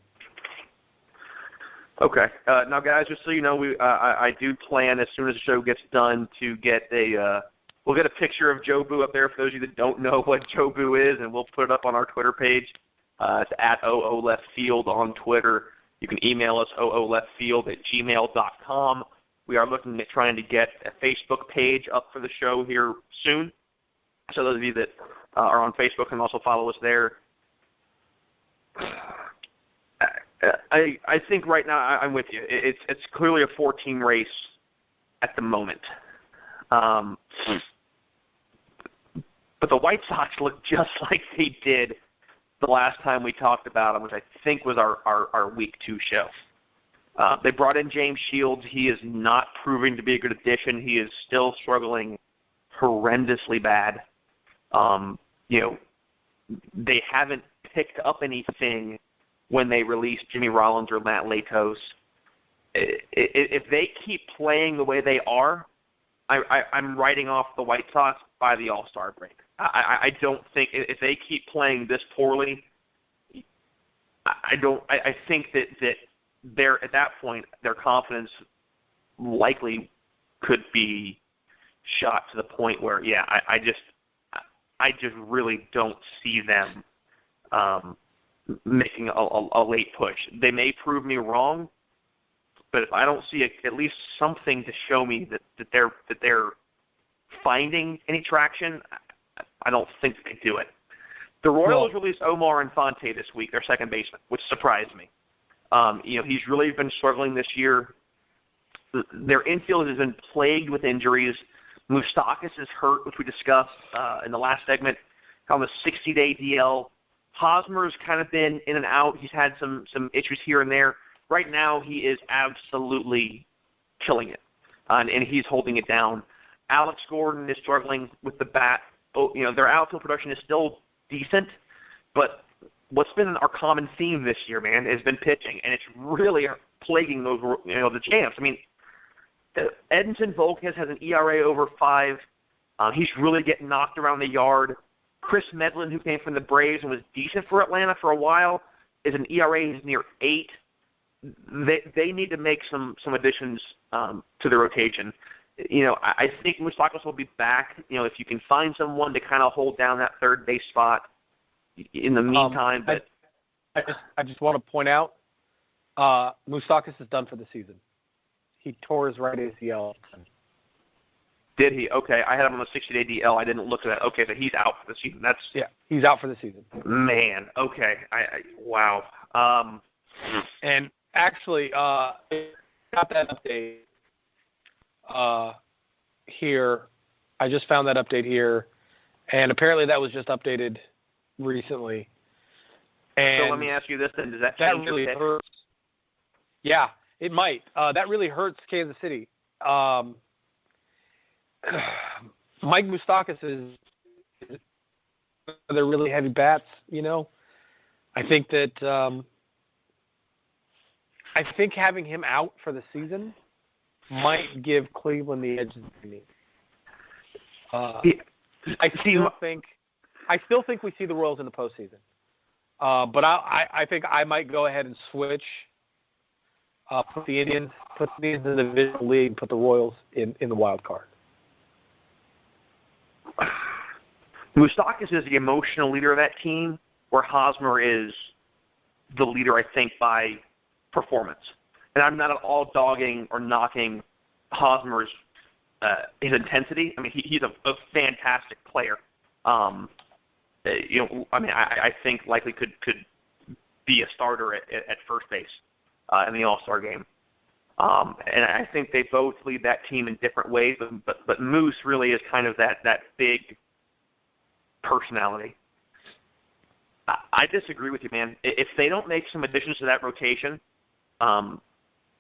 Okay. Now, guys, just so you know, I do plan, as soon as the show gets done, to get we'll get a picture of Joe Boo up there for those of you that don't know what Joe Boo is, and we'll put it up on our Twitter page. It's at OOLeftField on Twitter. You can email us, ooleftfield@gmail.com. We are looking at trying to get a Facebook page up for the show here soon. So those of you that are on Facebook can also follow us there. I think right now I'm with you. It's clearly a 14 race at the moment. But the White Sox look just like they did the last time we talked about them, which I think was our Week 2 show. They brought in James Shields. He is not proving to be a good addition. He is still struggling horrendously bad. They haven't picked up anything when they released Jimmy Rollins or Matt Latos. If they keep playing the way they are, I'm writing off the White Sox by the All-Star break. I don't think, if they keep playing this poorly, I think that they're, at that point, their confidence likely could be shot to the point where, I just really don't see them making a late push. They may prove me wrong, but if I don't see at least something to show me that they're finding any traction, I don't think they do it. The Royals released Omar Infante this week, their second baseman, which surprised me. He's really been struggling this year. Their infield has been plagued with injuries. Moustakas is hurt, which we discussed in the last segment, on the 60-day DL. Hosmer's kind of been in and out. He's had some issues here and there. Right now, he is absolutely killing it, and he's holding it down. Alex Gordon is struggling with the bat. Their outfield production is still decent, but what's been our common theme this year, man, has been pitching, and it's really plaguing those, the champs. I mean, Edinson Volquez has an ERA over 5. He's really getting knocked around the yard. Chris Medlin, who came from the Braves and was decent for Atlanta for a while, is an ERA is near 8. They need to make some additions to the rotation. I think Moustakas will be back. If you can find someone to kind of hold down that third base spot in the meantime. But I just want to point out, Moustakas is done for the season. He tore his right ACL. Did he? Okay, I had him on the 60-day DL. I didn't look at that. Okay, so he's out for the season. He's out for the season. Man, okay. Wow. And Actually, got that update here. I just found that update here, and apparently that was just updated recently. And so let me ask you this then: does that change really your pick? hurts? Yeah, it might. That really hurts Kansas City. Mike Moustakas is they're really heavy bats, you know. I think that I think having him out for the season might give Cleveland the edge that they need. I still think we see the Royals in the postseason, but I think I might go ahead and switch. Put the Indians in the divisional league, put the Royals in the wild card. Moustakas is the emotional leader of that team, where Hosmer is the leader, I think, by performance. And I'm not at all dogging or knocking Hosmer's his intensity. I mean, he's a fantastic player. I think likely could be a starter at first base in the All-Star game. And I think they both lead that team in different ways, but Moose really is kind of that big personality. I disagree with you, man. If they don't make some additions to that rotation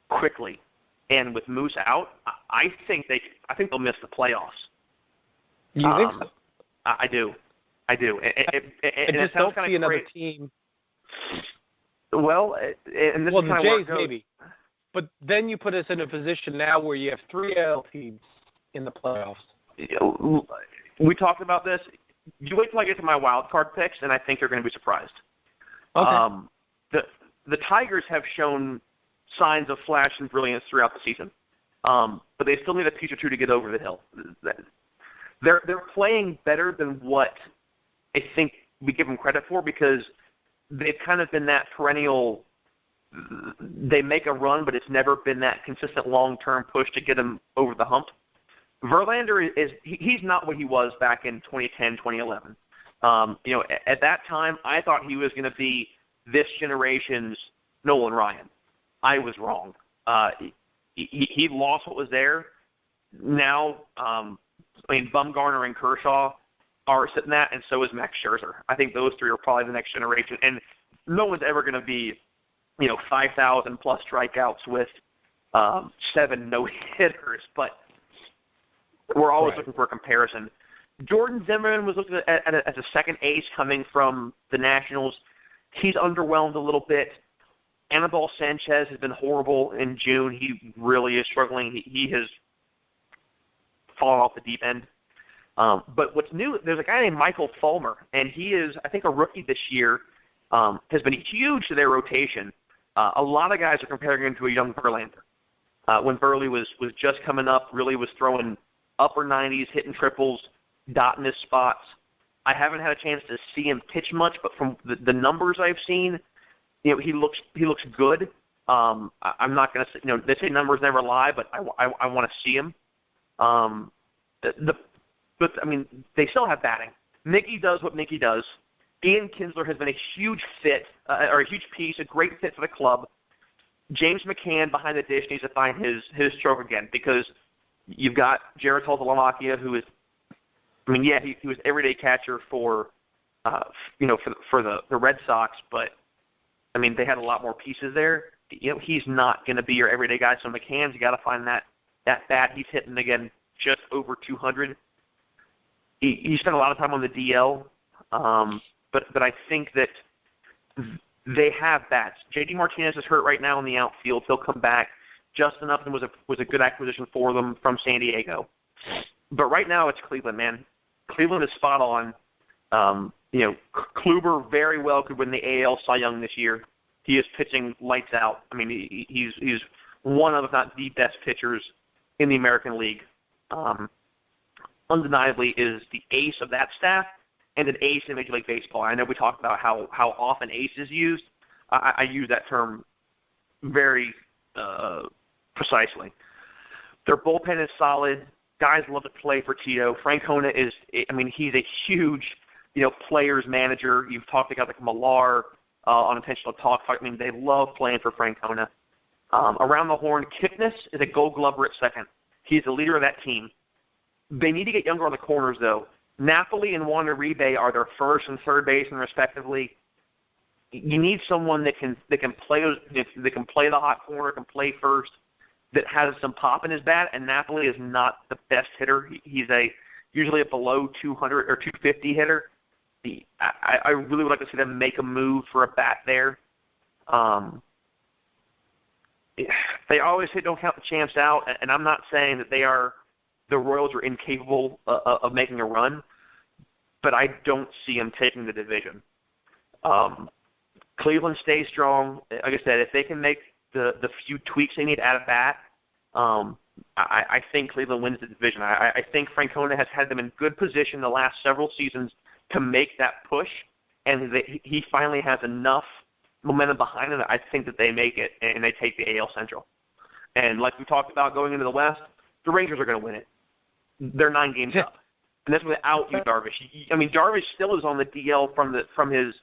quickly, and with Moose out, I think they'll miss the playoffs. You think so? I do. I just don't see another team. Well, and this is kind of the Jays maybe, but then you put us in a position now where you have 3 AL teams in the playoffs. We talked about this. You wait till I get to my wild card picks, and I think you're going to be surprised. Okay. The Tigers have shown signs of flash and brilliance throughout the season, but they still need a piece or two to get over the hill. They're playing better than what I think we give them credit for, because they've kind of been that perennial. They make a run, but it's never been that consistent long-term push to get them over the hump. Verlander he's not what he was back in 2010, 2011. At that time, I thought he was going to be this generation's Nolan Ryan. I was wrong. He lost what was there. Now, Bumgarner and Kershaw are sitting that, and so is Max Scherzer. I think those three are probably the next generation, and no one's ever going to be, 5,000 plus strikeouts with 7 no-hitters, but we're always looking for a comparison. Jordan Zimmerman was looked at as a second ace coming from the Nationals. He's underwhelmed a little bit. Anibal Sanchez has been horrible in June. He really is struggling. He has fallen off the deep end. But what's new, there's a guy named Michael Fulmer, and he is, I think, a rookie this year, has been huge to their rotation. A lot of guys are comparing him to a young Verlander. When Burley was just coming up, really was throwing upper 90s, hitting triples, dotting his spots. I haven't had a chance to see him pitch much, but from the numbers I've seen, he looks good. I'm not going to say, they say numbers never lie, but I want to see him. But they still have batting. Mickey does what Mickey does. Ian Kinsler has been a huge fit, or a huge piece, a great fit for the club. James McCann behind the dish needs to find his stroke again, because you've got Jared Tolzalamakia, who is, he was everyday catcher for the Red Sox, but they had a lot more pieces there. He's not going to be your everyday guy. So McCann's got to find that bat. He's hitting again just over 200. He spent a lot of time on the DL, but I think that they have bats. J.D. Martinez is hurt right now in the outfield. He'll come back. Justin Upton was a good acquisition for them from San Diego. But right now it's Cleveland, man. Cleveland is spot on. Kluber very well could win the AL Cy Young this year. He is pitching lights out. He's one of, if not the best pitchers in the American League. Undeniably is the ace of that staff and an ace in Major League Baseball. I know we talked about how often ace is used. I use that term very precisely. Their bullpen is solid. Guys love to play for Tito. Francona is, he's a huge, players manager. You've talked to guys like Millar on Intentional Talk. They love playing for Francona. Around the horn, Kipnis is a Gold Glover at second. He's the leader of that team. They need to get younger on the corners, though. Napoli and Juan Uribe are their first and third baseman, respectively. You need someone that can play the hot corner, can play first, that has some pop in his bat. And Napoli is not the best hitter. He's usually a below 200 or 250 hitter. I really would like to see them make a move for a bat there. They always say don't count the champs out, and I'm not saying that the Royals are incapable of making a run, but I don't see them taking the division. Cleveland stays strong. Like I said, if they can make the few tweaks they need out of bat, I think Cleveland wins the division. I think Francona has had them in good position the last several seasons to make that push, and he finally has enough momentum behind him. I think that they make it and they take the AL Central. And like we talked about going into the West, the Rangers are going to win it. They're 9 games up, and that's without Yu Darvish. I mean, Darvish still is on the DL from his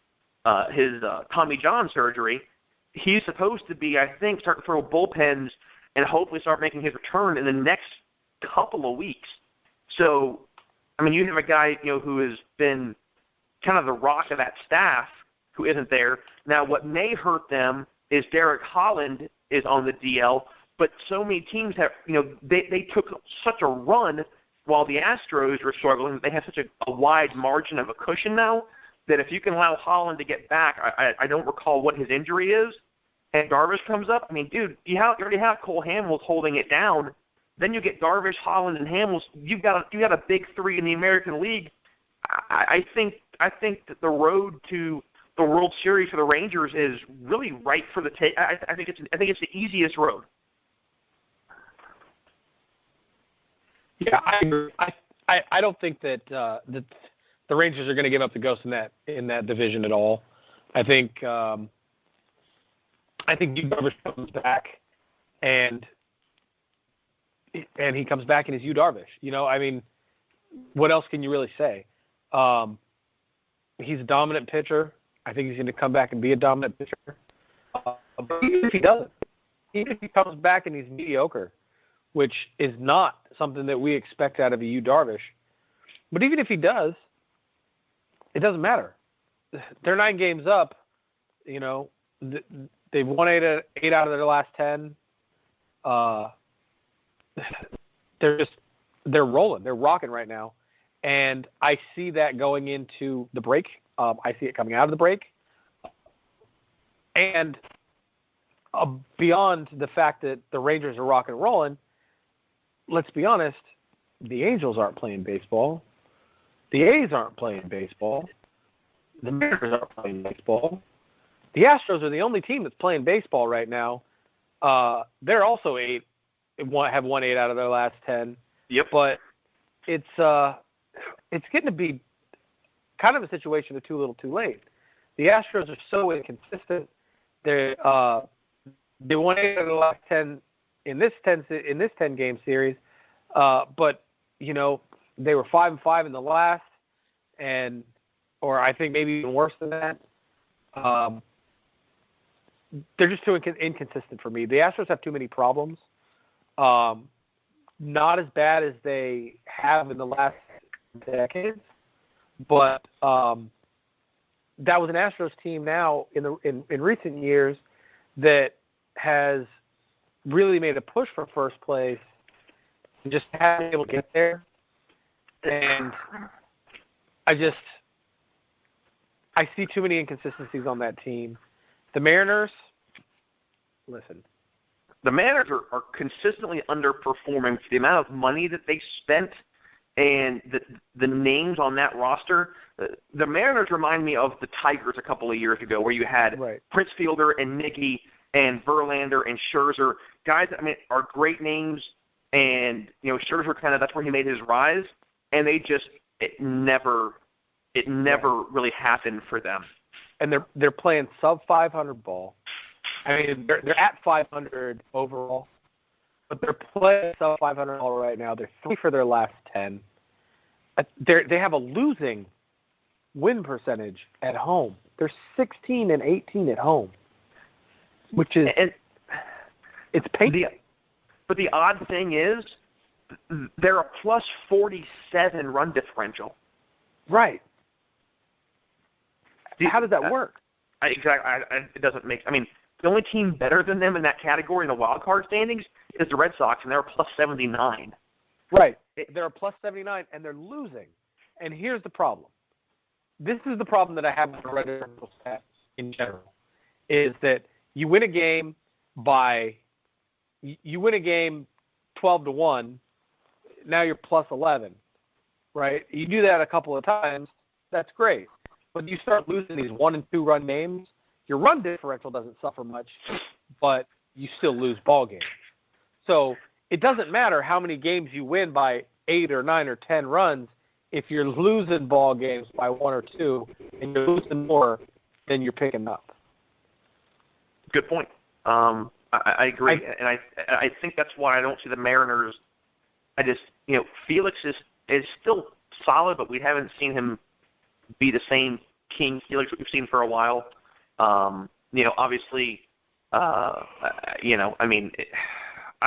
Tommy John surgery. He's supposed to be, I think, start to throw bullpens and hopefully start making his return in the next couple of weeks. So, I mean, you have a guy who has been kind of the rock of that staff who isn't there. Now, what may hurt them is Derek Holland is on the DL, but so many teams have, they took such a run while the Astros were struggling. They have such a wide margin of a cushion now that if you can allow Holland to get back, I don't recall what his injury is, and Darvish comes up, I mean, dude, you already have Cole Hamels holding it down. Then you get Darvish, Holland, and Hamels. You got a big three in the American League. I think that the road to the World Series for the Rangers is really right for the take. I think it's the easiest road. Yeah, I agree. I don't think that the Rangers are going to give up the ghost in that division at all. I think Yu Darvish comes back and he comes back and he's Yu Darvish. I mean, what else can you really say? He's a dominant pitcher. I think he's going to come back and be a dominant pitcher. But even if he doesn't, even if he comes back and he's mediocre, which is not something that we expect out of a Yu Darvish, but even if he does, it doesn't matter. They're 9 games up. They've won 8 out of their last 10. They're rolling. They're rocking right now. And I see that going into the break. I see it coming out of the break. And beyond the fact that the Rangers are rocking and rolling, let's be honest, the Angels aren't playing baseball. The A's aren't playing baseball. The Mariners aren't playing baseball. The Astros are the only team that's playing baseball right now. They're also have won 8 out of their last 10. Yep. But it's getting to be kind of a situation of too little, too late. The Astros are so inconsistent. They won 8 out of the last 10 in this 10 game series, but they were 5-5 in the last, or I think maybe even worse than that. They're just too inconsistent for me. The Astros have too many problems. Not as bad as they have in the last decades, but that was an Astros team now in recent years that has really made a push for first place and just haven't been able to get there. And I see too many inconsistencies on that team. The Mariners, listen. The Mariners are consistently underperforming for the amount of money that they spent and the names on that roster. The Mariners remind me of the Tigers a couple of years ago, where you had Prince Fielder and Nicky and Verlander and Scherzer, guys that are great names, and Scherzer that's where he made his rise, and it never really happened for them. And they're playing sub 500 ball. I mean, they're at 500 overall, but they're playing sub 500 ball right now. They're 3 for their last 10. They have a losing win percentage at home. They're 16-18 at home, which is It's painful. But the odd thing is, they're a plus 47 run differential. Right. How does that work? Exactly. It doesn't make. I mean, the only team better than them in that category in the wild card standings is the Red Sox, and they're a plus 79. Right. They're a plus 79, and they're losing. And here's the problem. This is the problem that I have with the Red Sox stats in general, is that you win a game 12-1. Now you're plus 11, right? You do that a couple of times, that's great. But you start losing these 1- and 2-run games, your run differential doesn't suffer much, but you still lose ball games. So it doesn't matter how many games you win by 8 or 9 or 10 runs if you're losing ball games by 1 or 2 and you're losing more than you're picking up. Good point. I agree, and I think that's why I don't see the Mariners. Felix is still solid, but we haven't seen him be the same King Felix we've seen for a while. Obviously, I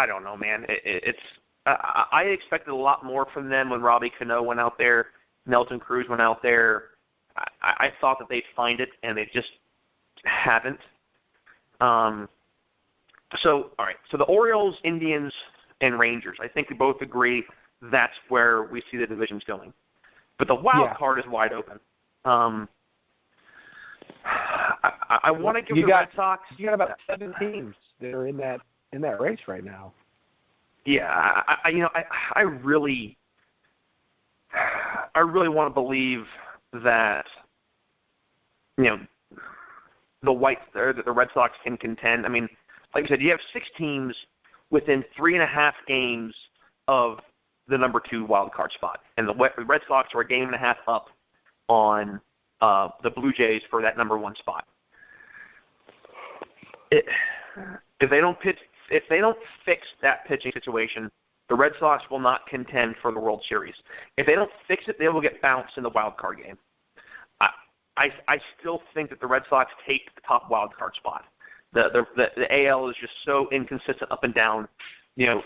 don't know, man. I expected a lot more from them when Robbie Cano went out there, Nelson Cruz went out there. I thought that they'd find it, and they just haven't. So, all right. So the Orioles, Indians, and Rangers. I think we both agree that's where we see the divisions going. But the wild card is wide open. I want to give the Red Sox. You got about 7 teams that are in that race right now. Yeah, I really want to believe that the Red Sox can contend. I mean, like I said, you have 6 teams within 3.5 games of the number 2 wild card spot, and the Red Sox are a game and a half up on the Blue Jays for that number 1 spot. If they don't fix that pitching situation, the Red Sox will not contend for the World Series. If they don't fix it, they will get bounced in the wild card game. I still think that the Red Sox take the top wild card spot. The AL is just so inconsistent up and down. The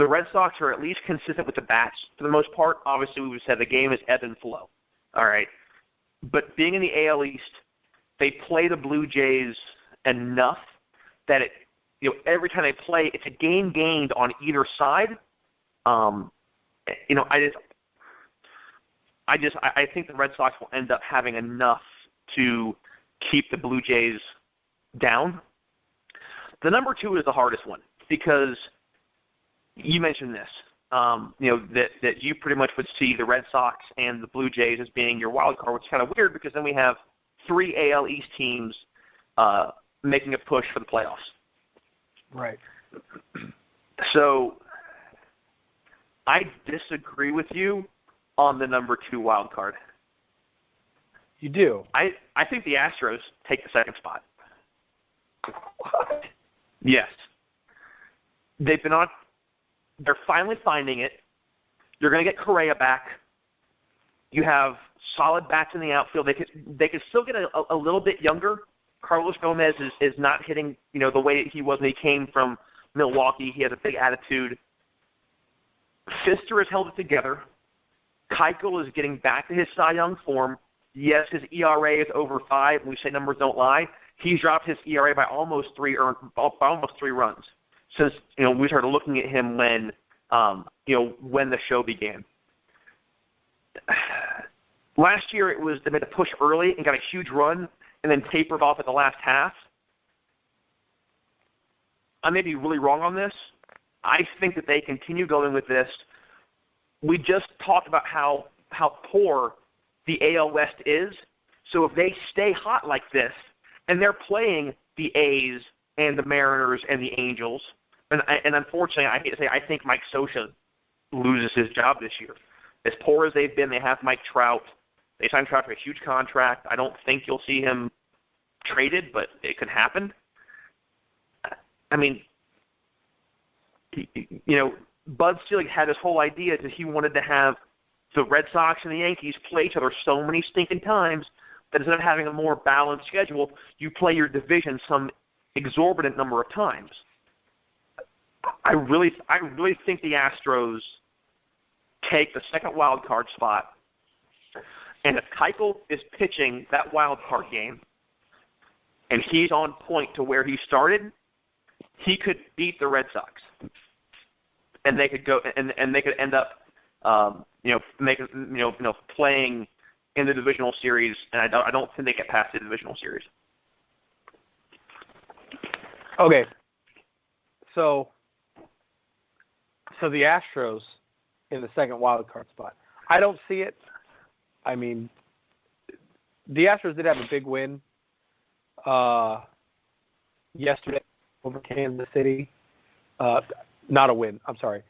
Red Sox are at least consistent with the bats for the most part. Obviously, we said the game is ebb and flow. All right. But being in the AL East, they play the Blue Jays enough that every time they play, it's a game gained on either side. I think the Red Sox will end up having enough to keep the Blue Jays down. The number 2 is the hardest one because you mentioned this, that you pretty much would see the Red Sox and the Blue Jays as being your wild card, which is kind of weird because then we have 3 AL East teams making a push for the playoffs. Right. So I disagree with you on the number 2 wild card. You do? I think the Astros take the 2nd spot. What? Yes. They're finally finding it. You're going to get Correa back. You have solid bats in the outfield. They could still get a little bit younger. Carlos Gomez is not hitting, the way he was when he came from Milwaukee. He has a big attitude. Fister has held it together. Keuchel is getting back to his Cy Young form. Yes, his ERA is over 5. We say numbers don't lie. He's dropped his ERA by almost 3 runs since we started looking at him when the show began. Last year they made a push early and got a huge run and then tapered off at the last half. I may be really wrong on this. I think that they continue going with this. We just talked about how poor the AL West is. So if they stay hot like this, and they're playing the A's and the Mariners and the Angels, and unfortunately, I hate to say, I think Mike Scioscia loses his job this year. As poor as they've been, they have Mike Trout. They signed Trout for a huge contract. I don't think you'll see him traded, but it could happen. I mean, Bud Selig had this whole idea that he wanted to have the Red Sox and the Yankees play each other so many stinking times that instead of having a more balanced schedule, you play your division some exorbitant number of times. I really think the Astros take the second wild card spot, and if Keuchel is pitching that wild card game, and he's on point to where he started, he could beat the Red Sox, and they could go and they could end up, playing in the divisional series. And I don't think they get past the divisional series. Okay, so the Astros in the second wild card spot. I don't see it. I mean, the Astros did have a big win yesterday over Kansas City. Not a win. I'm sorry.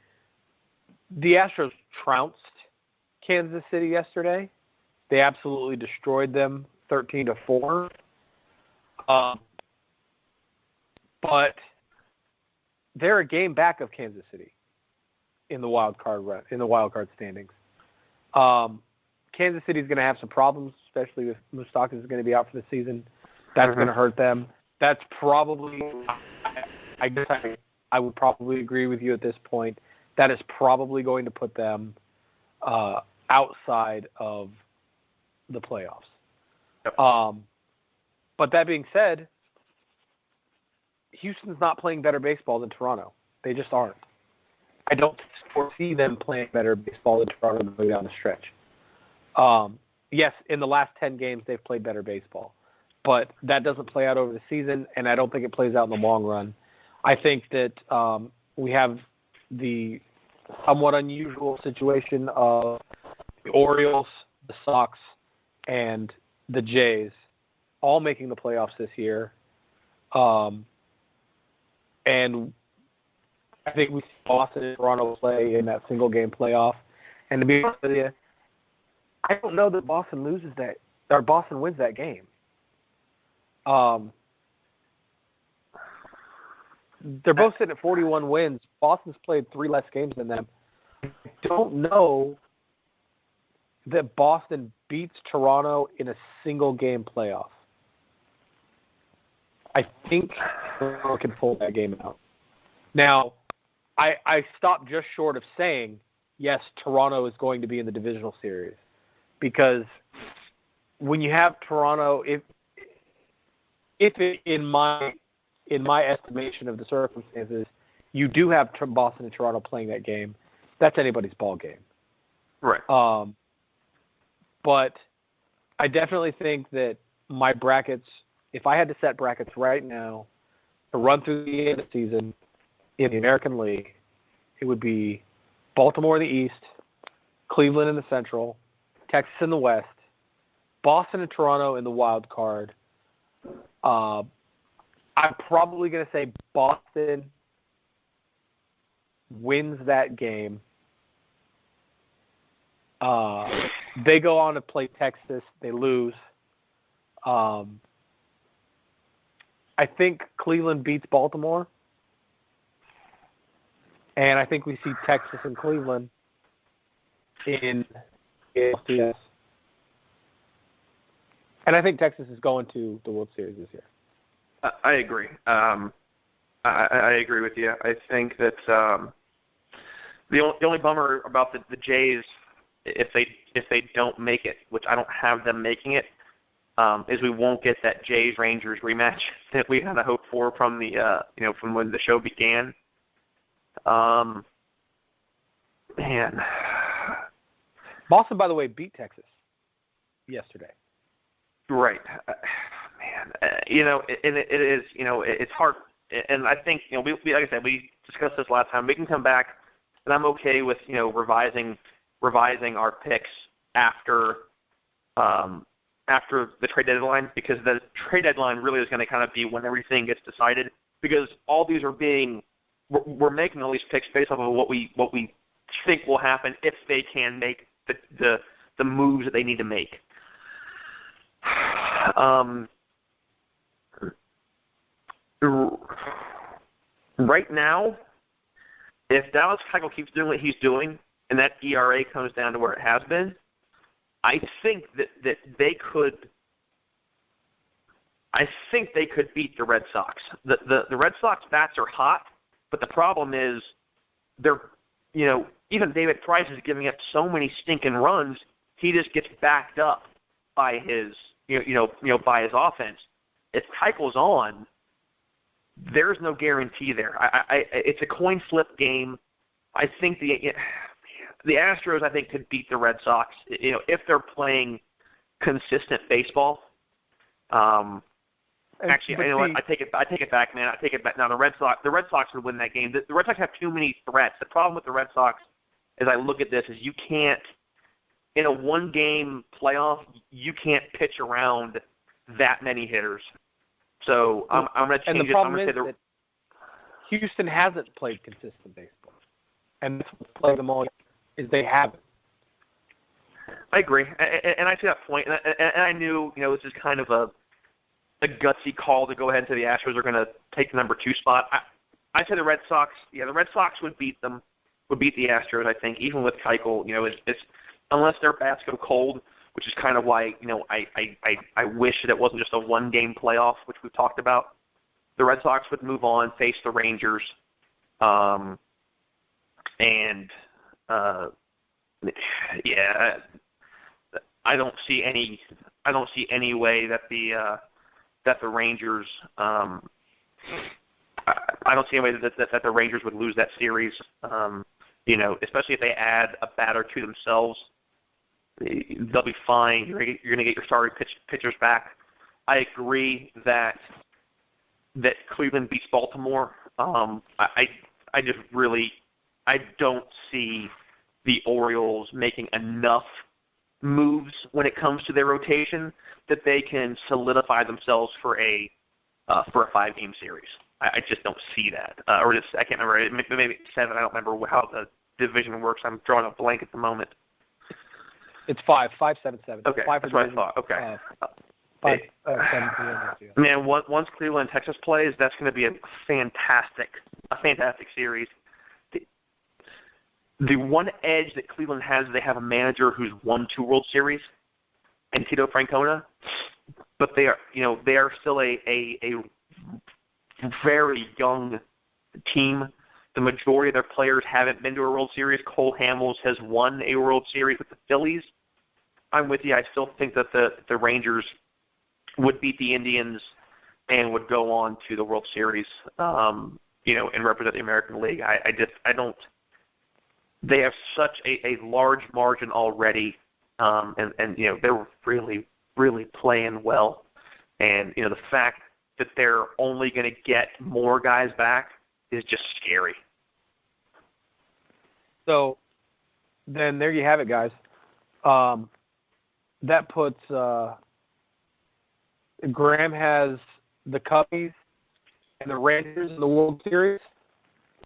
The Astros trounced Kansas City yesterday. They absolutely destroyed them 13-4. But they're a game back of Kansas City in the wild card standings. Kansas City is going to have some problems, especially if Moustakas is going to be out for the season. That's going to hurt them. That's probably, I guess I would probably agree with you at this point. That is probably going to put them outside of the playoffs. Yep. But that being said, Houston's not playing better baseball than Toronto. They just aren't. I don't foresee them playing better baseball than Toronto going down the stretch. Yes, in the last 10 games, they've played better baseball. But that doesn't play out over the season, and I don't think it plays out in the long run. I think that we have the somewhat unusual situation of the Orioles, the Sox, and the Jays all making the playoffs this year. And I think we see Boston and Toronto play in that single-game playoff. And to be honest with you, I don't know that Boston wins that game. They're both sitting at 41 wins. Boston's played 3 less games than them. I don't know that Boston beats Toronto in a single-game playoff. I think Toronto can pull that game out. Now, I stopped just short of saying, yes, Toronto is going to be in the divisional series. Because when you have Toronto, if in my estimation of the circumstances, you do have Boston and Toronto playing that game, that's anybody's ball game. Right. But I definitely think that my brackets, if I had to set brackets right now to run through the end of the season in the American League, it would be Baltimore in the East, Cleveland in the Central, Texas in the West, Boston and Toronto in the wild card. I'm probably going to say Boston wins that game. They go on to play Texas. They lose. I think Cleveland beats Baltimore. And I think we see Texas and Cleveland in LCS. And I think Texas is going to the World Series this year. I agree. I agree with you. I think that the only bummer about the Jays, if they don't make it, which I don't have them making it, is we won't get that Jays Rangers rematch that we had to hope for from the from when the show began. Man, Boston, by the way, beat Texas yesterday. Right, man. It is. It's hard, and I think we like I said, we discussed this last time. We can come back, and I'm okay with revising our picks after the trade deadline, because the trade deadline really is going to kind of be when everything gets decided, because all these are we're making all these picks based off of what we think will happen if they can make the moves that they need to make. Right now, if Dallas Keuchel keeps doing what he's doing and that ERA comes down to where it has been, I think that they could I think they could beat the Red Sox. The Red Sox bats are hot, but the problem is they're, even David Price is giving up so many stinking runs, he just gets backed up by his, by his offense. If Keuchel's on, there's no guarantee there. It's a coin flip game. I think the Astros, I think, could beat the Red Sox, if they're playing consistent baseball. Actually, you know what? I take it back, man. I take it back. Now the Red Sox would win that game. The Red Sox have too many threats. The problem with the Red Sox, as I look at this, is you can't, in a one-game playoff, you can't pitch around that many hitters. So I'm going to change it. And the problem is that Houston hasn't played consistent baseball, and that's what's playing them all is they haven't. I agree, and I see that point. And I knew, this is kind of a gutsy call to go ahead and say the Astros are going to take the number 2 spot. I say the Red Sox. Yeah, the Red Sox would beat them. Would beat the Astros, I think, even with Keuchel. It's unless their bats go cold, which is kind of why I wish that it wasn't just a one-game playoff, which we've talked about. The Red Sox would move on, face the Rangers, I don't see any way that the Rangers. I don't see any way that the Rangers would lose that series. Especially if they add a batter to themselves, they'll be fine. You're going to get your starting pitchers back. I agree that Cleveland beats Baltimore. I don't see the Orioles making enough moves when it comes to their rotation that they can solidify themselves for a 5-game series. I just don't see that. I can't remember. Maybe it's 7. I don't remember how the division works. I'm drawing a blank at the moment. It's 5, 5-7-7. Okay, 5 that's what I thought. Okay. 5, 7. Man, once Cleveland and Texas plays, that's going to be a fantastic series. The one edge that Cleveland has, they have a manager who's won 2 World Series, and Tito Francona, but they are still a very young team. The majority of their players haven't been to a World Series. Cole Hamels has won a World Series with the Phillies. I'm with you. I still think that the Rangers would beat the Indians and would go on to the World Series, and represent the American League. I don't. They have such a large margin already, and they're really, really playing well. And the fact that they're only going to get more guys back is just scary. So then there you have it, guys. That puts Graham has the Cubbies and the Rangers in the World Series.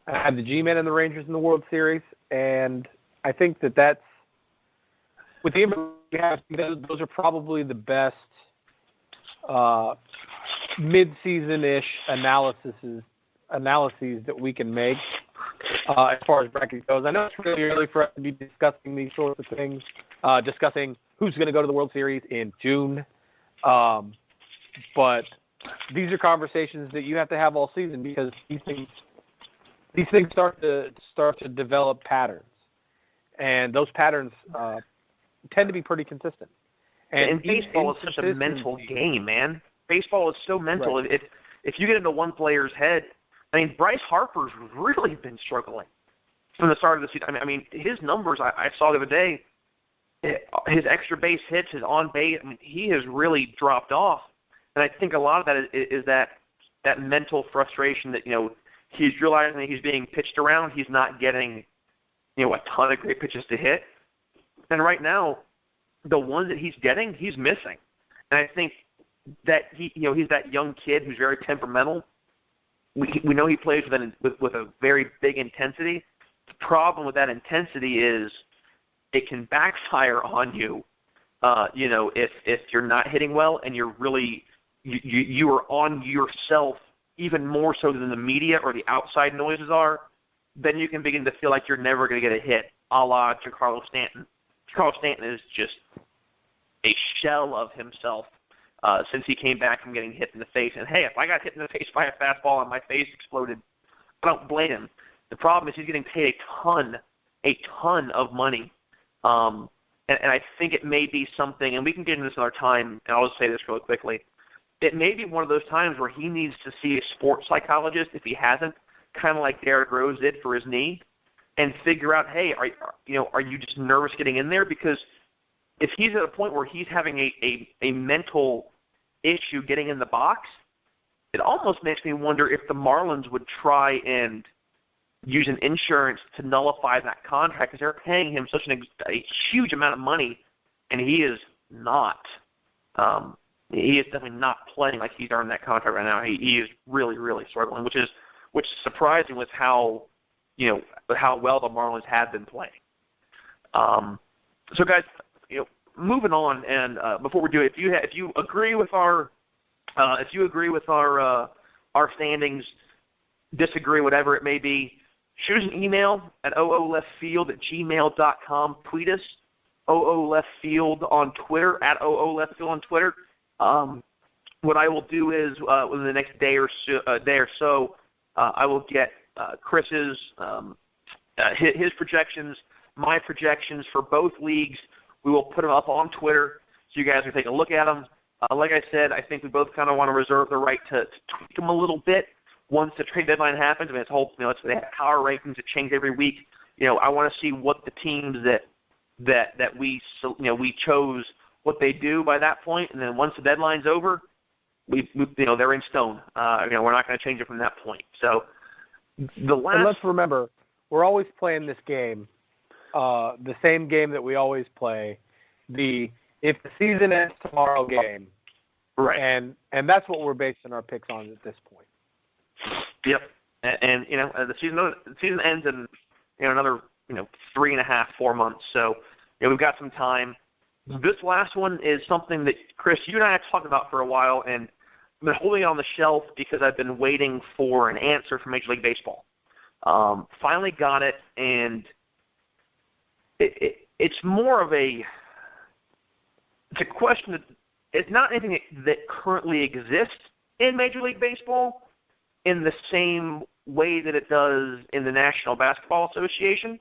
I have the G-Men and the Rangers in the World Series, and I think that's with the those are probably the best mid-season-ish analyses that we can make as far as bracket goes. I know it's really early for us to be discussing these sorts of things, discussing who's going to go to the World Series in June, but these are conversations that you have to have all season because these things start to develop patterns, and those patterns tend to be pretty consistent. And baseball is such a mental game, man. Baseball is so mental. Right. If you get into one player's head, I mean, Bryce Harper's really been struggling from the start of the season. I mean, his numbers I saw the other day, his extra base hits, his on base, I mean, he has really dropped off. And I think a lot of that is that mental frustration that, he's realizing that he's being pitched around. He's not getting, a ton of great pitches to hit. And right now, the ones that he's getting, he's missing. And I think that he's that young kid who's very temperamental. We know he plays with a very big intensity. The problem with that intensity is it can backfire on you. If you're not hitting well and you're really you are on yourself even more so than the media or the outside noises are, then you can begin to feel like you're never going to get a hit, a la Giancarlo Stanton. Giancarlo Stanton is just a shell of himself since he came back from getting hit in the face. And, hey, if I got hit in the face by a fastball and my face exploded, I don't blame him. The problem is he's getting paid a ton of money. And I think it may be something, and we can get into this another time, and I'll just say this really quickly. It may be one of those times where he needs to see a sports psychologist if he hasn't, kind of like Derrick Rose did for his knee, and figure out, hey, are you just nervous getting in there? Because if he's at a point where he's having a mental issue getting in the box, it almost makes me wonder if the Marlins would try and use an insurance to nullify that contract, because they're paying him such a huge amount of money, and he is not. He is definitely not playing like he's earned that contract right now. He is really, really struggling, which is surprising with how well the Marlins have been playing. So guys, moving on, and before we do it, if you agree with our our standings, disagree, whatever it may be, shoot us an email at ooleftfield@gmail.com. Tweet us, ooleftfield on Twitter, at ooleftfield on Twitter. What I will do is within the next day or so, I will get Chris's his projections, my projections for both leagues. We will put them up on Twitter so you guys can take a look at them. Like I said, I think we both kind of want to reserve the right to tweak them a little bit once the trade deadline happens. I mean, they have power rankings that change every week. I want to see what the teams that we chose, what they do by that point, and then once the deadline's over, they're in stone. We're not going to change it from that point. So and let's remember, we're always playing this game, the same game that we always play, if the season ends tomorrow game. Right. And that's what we're basing our picks on at this point. Yep. And the season ends in another 3.5, 4 months. So we've got some time. This last one is something that, Chris, you and I have talked about for a while, and I've been holding it on the shelf because I've been waiting for an answer from Major League Baseball. Finally got it, and it's more of it's a question that it's not anything that currently exists in Major League Baseball in the same way that it does in the National Basketball Association.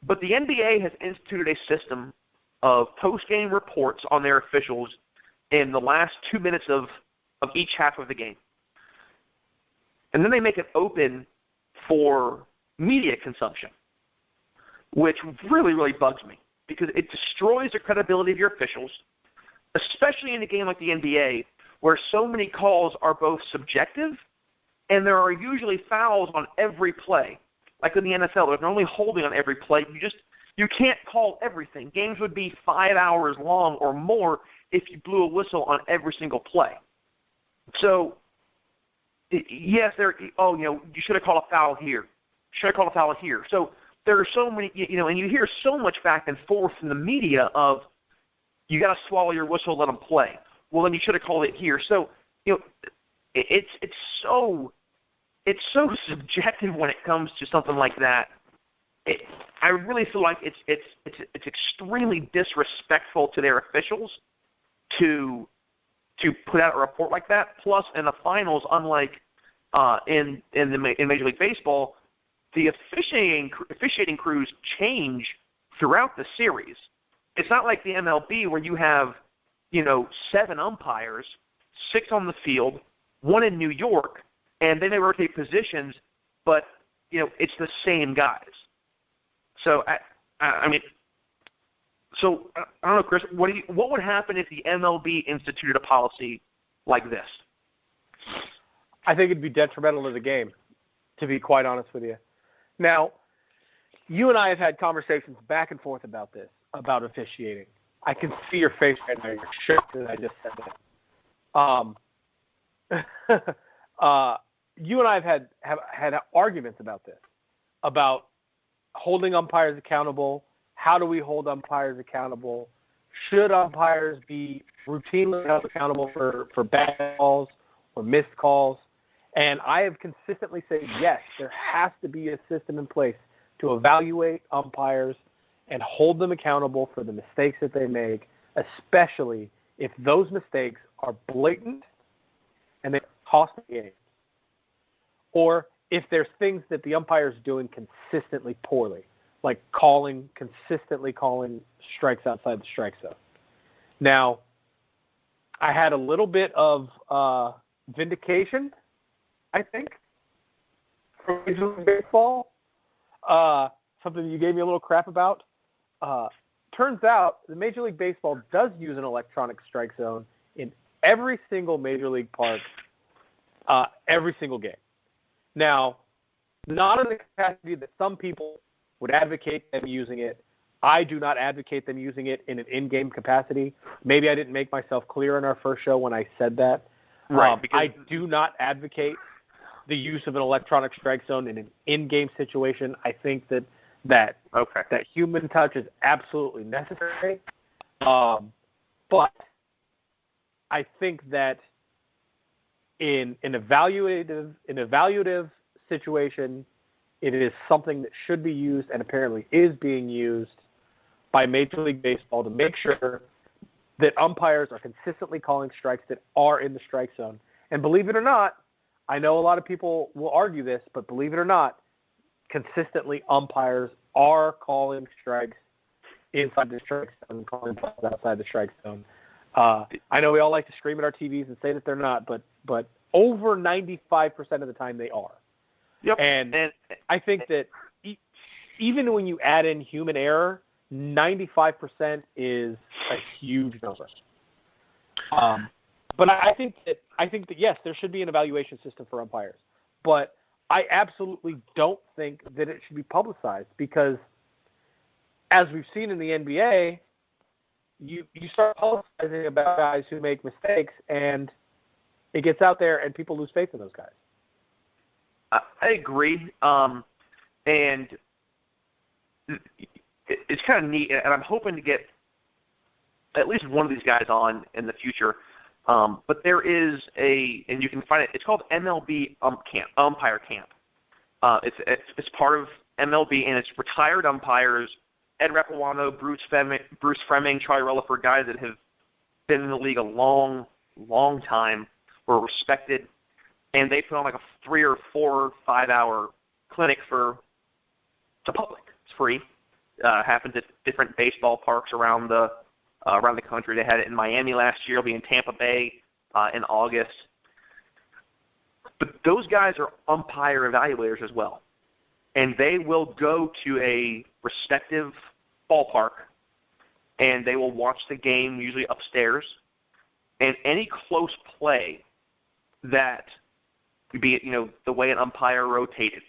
But the NBA has instituted a system of post-game reports on their officials in the last 2 minutes of each half of the game. And then they make it open for media consumption, which really, really bugs me because it destroys the credibility of your officials, especially in a game like the NBA where so many calls are both subjective and there are usually fouls on every play. Like in the NFL, there's only holding on every play. You can't call everything. Games would be 5 hours long or more if you blew a whistle on every single play. So, yes, you should have called a foul here. Should have called a foul here. So there are so many, and you hear so much back and forth in the media of you got to swallow your whistle, let them play. Well, then you should have called it here. So, it's so subjective when it comes to something like that. I really feel like it's extremely disrespectful to their officials to put out a report like that. Plus, in the finals, unlike in Major League Baseball, the officiating crews change throughout the series. It's not like the MLB where you have 7 umpires, 6 on the field, 1 in New York, and then they rotate positions, but it's the same guys. So I don't know, Chris. What would happen if the MLB instituted a policy like this? I think it'd be detrimental to the game, to be quite honest with you. Now, you and I have had conversations back and forth about this, about officiating. I can see your face right now. You're shocked that I just said that. You and I have had arguments about this, about holding umpires accountable. How do we hold umpires accountable? Should umpires be routinely held accountable for bad calls or missed calls? And I have consistently said, yes, there has to be a system in place to evaluate umpires and hold them accountable for the mistakes that they make, especially if those mistakes are blatant and they cost the game, or if there's things that the umpire's doing consistently poorly, like consistently calling strikes outside the strike zone. Now, I had a little bit of vindication, I think, from Major League Baseball, something you gave me a little crap about. Turns out the Major League Baseball does use an electronic strike zone in every single Major League park, every single game. Now, not in the capacity that some people would advocate them using it. I do not advocate them using it in an in-game capacity. Maybe I didn't make myself clear in our first show when I said that. Right. I do not advocate the use of an electronic strike zone in an in-game situation. I think that human touch is absolutely necessary. But I think that in an evaluative situation, it is something that should be used and apparently is being used by Major League Baseball to make sure that umpires are consistently calling strikes that are in the strike zone. And believe it or not, I know a lot of people will argue this, but believe it or not, consistently umpires are calling strikes inside the strike zone, calling balls outside the strike zone. I know we all like to scream at our TVs and say that they're not, but over 95% of the time they are. Yep. And I think that even when you add in human error, 95% is a huge number. But I think that yes, there should be an evaluation system for umpires. But I absolutely don't think that it should be publicized because, as we've seen in the NBA, you start publicizing about guys who make mistakes, and it gets out there, and people lose faith in those guys. I agree, and it's kind of neat, and I'm hoping to get at least one of these guys on in the future. But there is and you can find it. It's called MLB Umpire Camp. It's part of MLB, and it's retired umpires. Ed Rapawano, Bruce Fleming, Charlie Rutherford, guys that have been in the league a long, long time, were respected, and they put on like a 3 or 4 or 5 hour clinic for the public. It's free. Happens at different baseball parks around the country. They had it in Miami last year. It'll be in Tampa Bay in August. But those guys are umpire evaluators as well. And they will go to a respective ballpark, and they will watch the game, usually upstairs. And any close play that, be it, the way an umpire rotated,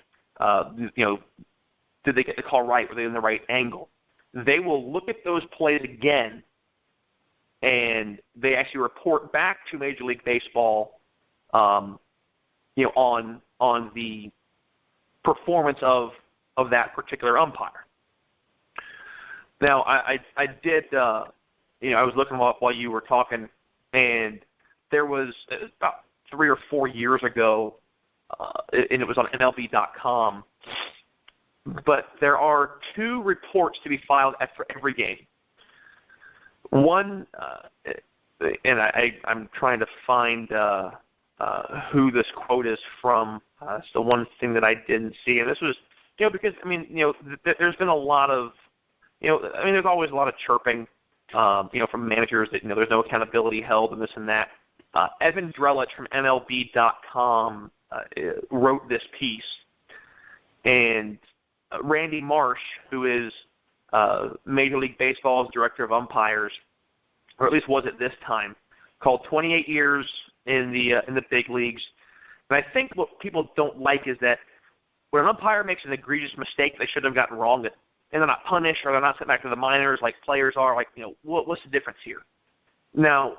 did they get the call right? Were they in the right angle? They will look at those plays again, and they actually report back to Major League Baseball, on the performance of that particular umpire. Now, I did, I was looking up while you were talking, and there was about 3 or 4 years ago, and it was on MLB.com. But there are 2 reports to be filed for every game. One, and I'm trying to find who this quote is from. It's the one thing that I didn't see, and this was, because there's been a lot of, there's always a lot of chirping, from managers that there's no accountability held and this and that. Evan Drellich from MLB.com wrote this piece, and Randy Marsh, who is Major League Baseball's director of umpires, or at least was at this time, called 28 years in the big leagues. And I think what people don't like is that when an umpire makes an egregious mistake they should have gotten wrong, and they're not punished or they're not sent back to the minors like players are. Like, what's the difference here? Now,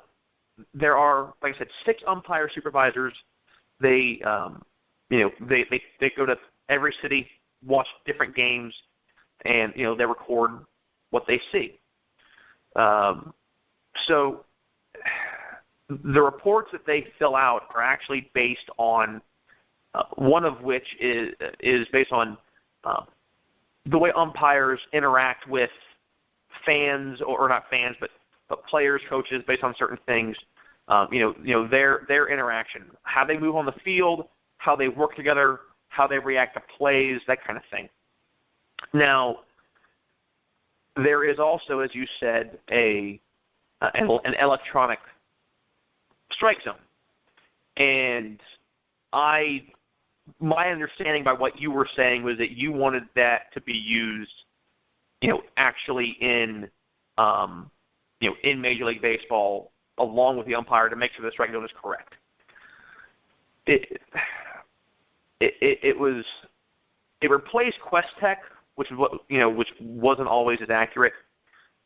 there are, like I said, 6 umpire supervisors. They, they go to every city, watch different games, and they record what they see. So the reports that they fill out are actually based on one of which is based on the way umpires interact with fans, or not fans, but players, coaches, based on certain things. Their interaction, how they move on the field, how they work together, how they react to plays, that kind of thing. Now, there is also, as you said, an electronic strike zone. And my understanding by what you were saying was that you wanted that to be used, actually in Major League Baseball along with the umpire to make sure the strike zone is correct. It replaced Quest Tech, which wasn't always as accurate.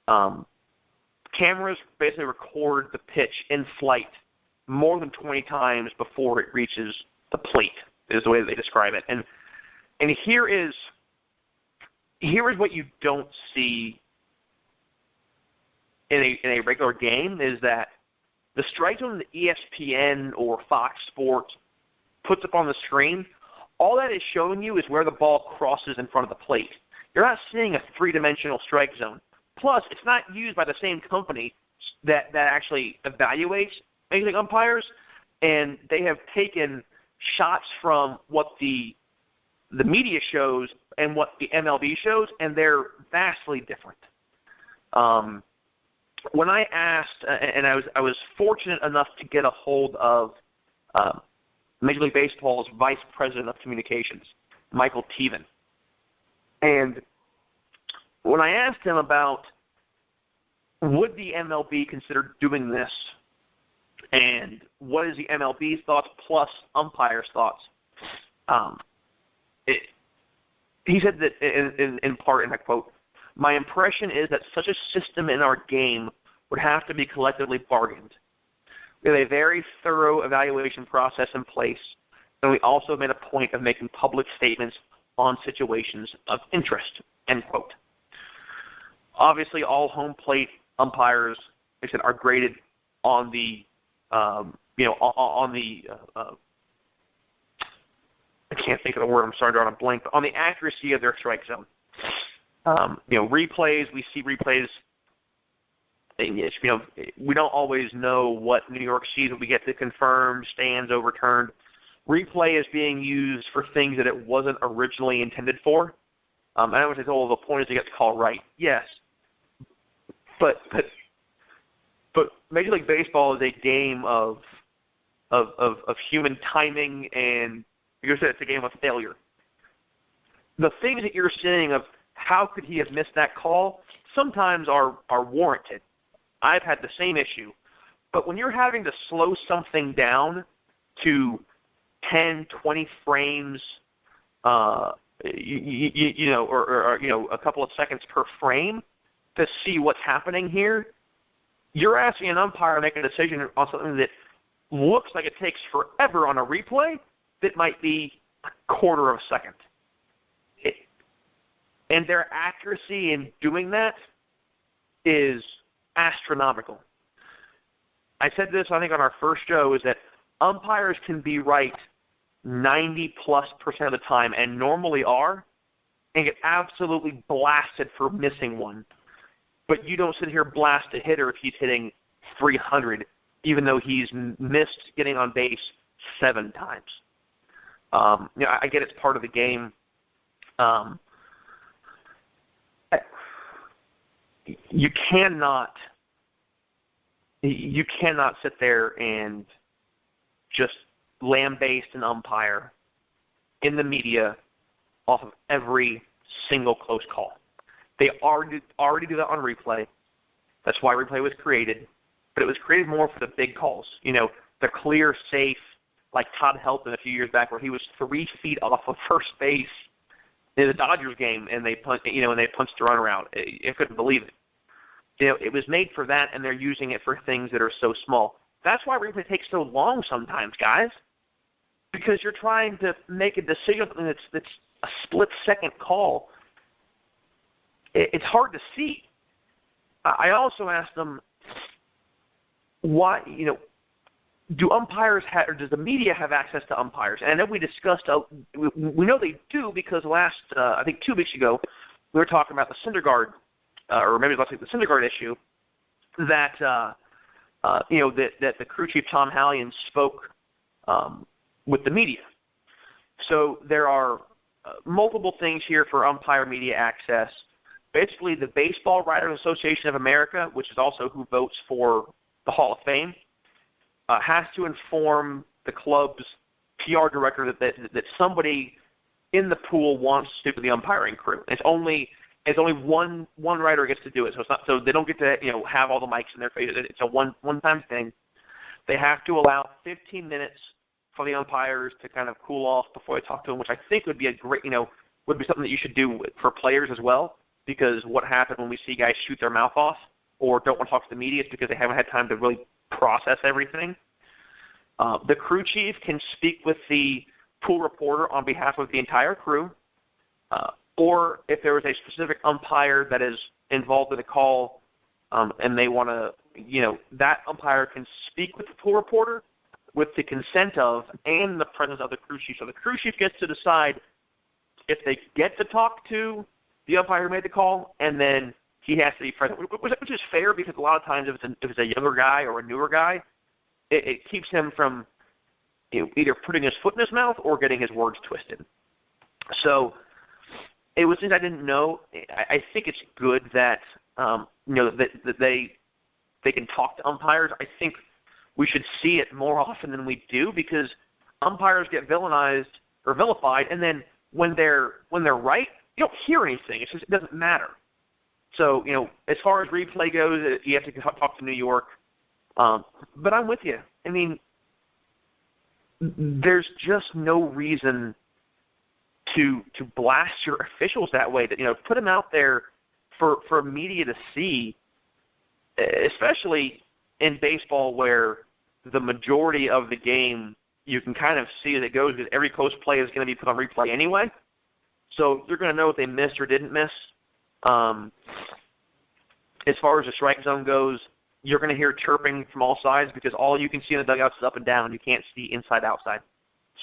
Cameras basically record the pitch in flight more than 20 times before it reaches the plate, is the way that they describe it. And here is what you don't see in a regular game, is that the strike zone that ESPN or Fox Sports puts up on the screen, all that is showing you is where the ball crosses in front of the plate. You're not seeing a three-dimensional strike zone. Plus, it's not used by the same company that actually evaluates Major League umpires, and they have taken shots from what the media shows and what the MLB shows, and they're vastly different. When I asked, and I was fortunate enough to get a hold of Major League Baseball's Vice President of Communications, Michael Teevan. And when I asked him about would the MLB consider doing this and what is the MLB's thoughts plus umpires' thoughts, he said that in part, and I quote, "My impression is that such a system in our game would have to be collectively bargained. We have a very thorough evaluation process in place, and we also made a point of making public statements on situations of interest," end quote. Obviously, all home plate umpires, like I said, are graded on the, I can't think of the word, I'm sorry, drawing a blank, but on the accuracy of their strike zone. Replays, we see replays. We don't always know what New York sees when we get the confirmed, stands, overturned. Replay is being used for things that it wasn't originally intended for. I know what they say, the point is to get the call right. Yes. But Major League Baseball is a game of human timing, and you said it's a game of failure. The things that you're seeing of how could he have missed that call sometimes are warranted. I've had the same issue. But when you're having to slow something down to 10, 20 frames, or a couple of seconds per frame to see what's happening here, you're asking an umpire to make a decision on something that looks like it takes forever on a replay that might be a quarter of a second. And their accuracy in doing that is astronomical. I said this, I think, on our first show, is that umpires can be right 90+% of the time, and normally are, and get absolutely blasted for missing one. But you don't sit here blast a hitter if he's hitting 300, even though he's missed getting on base 7 times. I get it's part of the game. You cannot sit there and just lambaste an umpire in the media off of every single close call. They already do that on replay. That's why replay was created. But it was created more for the big calls. The clear, safe, like Todd Helton a few years back, where he was 3 feet off of first base in the Dodgers game, and they punched the runner out. I couldn't believe it. It was made for that, and they're using it for things that are so small. That's why replay takes so long sometimes, guys, because you're trying to make a decision that's a split-second call. It's hard to see. I also asked them, why, do umpires have, or does the media have access to umpires? And I know we discussed, we know they do, because I think 2 weeks ago, we were talking about the Syndergaard, or maybe let's say the Syndergaard issue, that that the crew chief, Tom Hallion, spoke with the media. So there are multiple things here for umpire media access. Basically, the Baseball Writers Association of America, which is also who votes for the Hall of Fame, has to inform the club's PR director that somebody in the pool wants to speak with the umpiring crew. It's only one writer gets to do it, so they don't get to have all the mics in their face. It's a one-time thing. They have to allow 15 minutes for the umpires to kind of cool off before they talk to them, which I think would be a great would be something that you should do for players as well. Because what happens when we see guys shoot their mouth off or don't want to talk to the media is because they haven't had time to really process everything. The crew chief can speak with the pool reporter on behalf of the entire crew, or if there is a specific umpire that is involved in a call and they want to, that umpire can speak with the pool reporter with the consent of and the presence of the crew chief. So the crew chief gets to decide if they get to talk to the umpire who made the call, and then he has to be present, which is fair because a lot of times if it's a younger guy or a newer guy, it keeps him from either putting his foot in his mouth or getting his words twisted. So it was things I didn't know. I think it's good that that they can talk to umpires. I think we should see it more often than we do because umpires get villainized or vilified, and then when they're right, you don't hear anything. It doesn't matter. So, as far as replay goes, you have to talk to New York. But I'm with you. I mean, there's just no reason to blast your officials that way. That put them out there for media to see, especially in baseball where the majority of the game you can kind of see as it goes because every close play is going to be put on replay anyway. So you're going to know what they missed or didn't miss. As far as the strike zone goes, you're going to hear chirping from all sides because all you can see in the dugouts is up and down. You can't see inside, outside.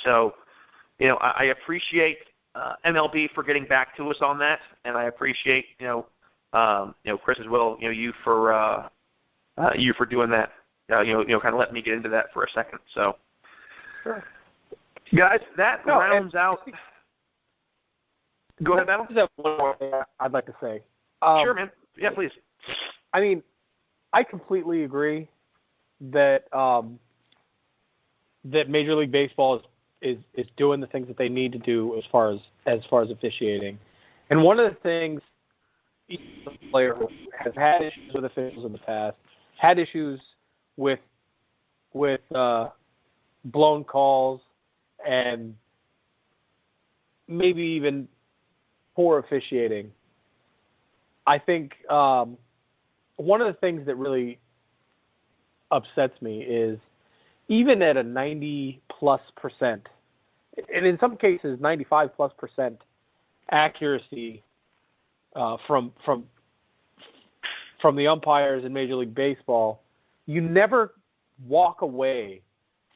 So, I appreciate MLB for getting back to us on that, and I appreciate, Chris as well, you for doing that. Kind of let me get into that for a second. So, sure. Guys, that rounds out. Go ahead, Battle. There's one more thing I'd like to say. Sure, man. Yeah, please. I mean, I completely agree that that Major League Baseball is doing the things that they need to do as far as officiating. And one of the things each player has had issues with officials in the past, had issues with blown calls and maybe even poor officiating. I think one of the things that really upsets me is even at a 90+%, and in some cases 95+% accuracy from the umpires in Major League Baseball, you never walk away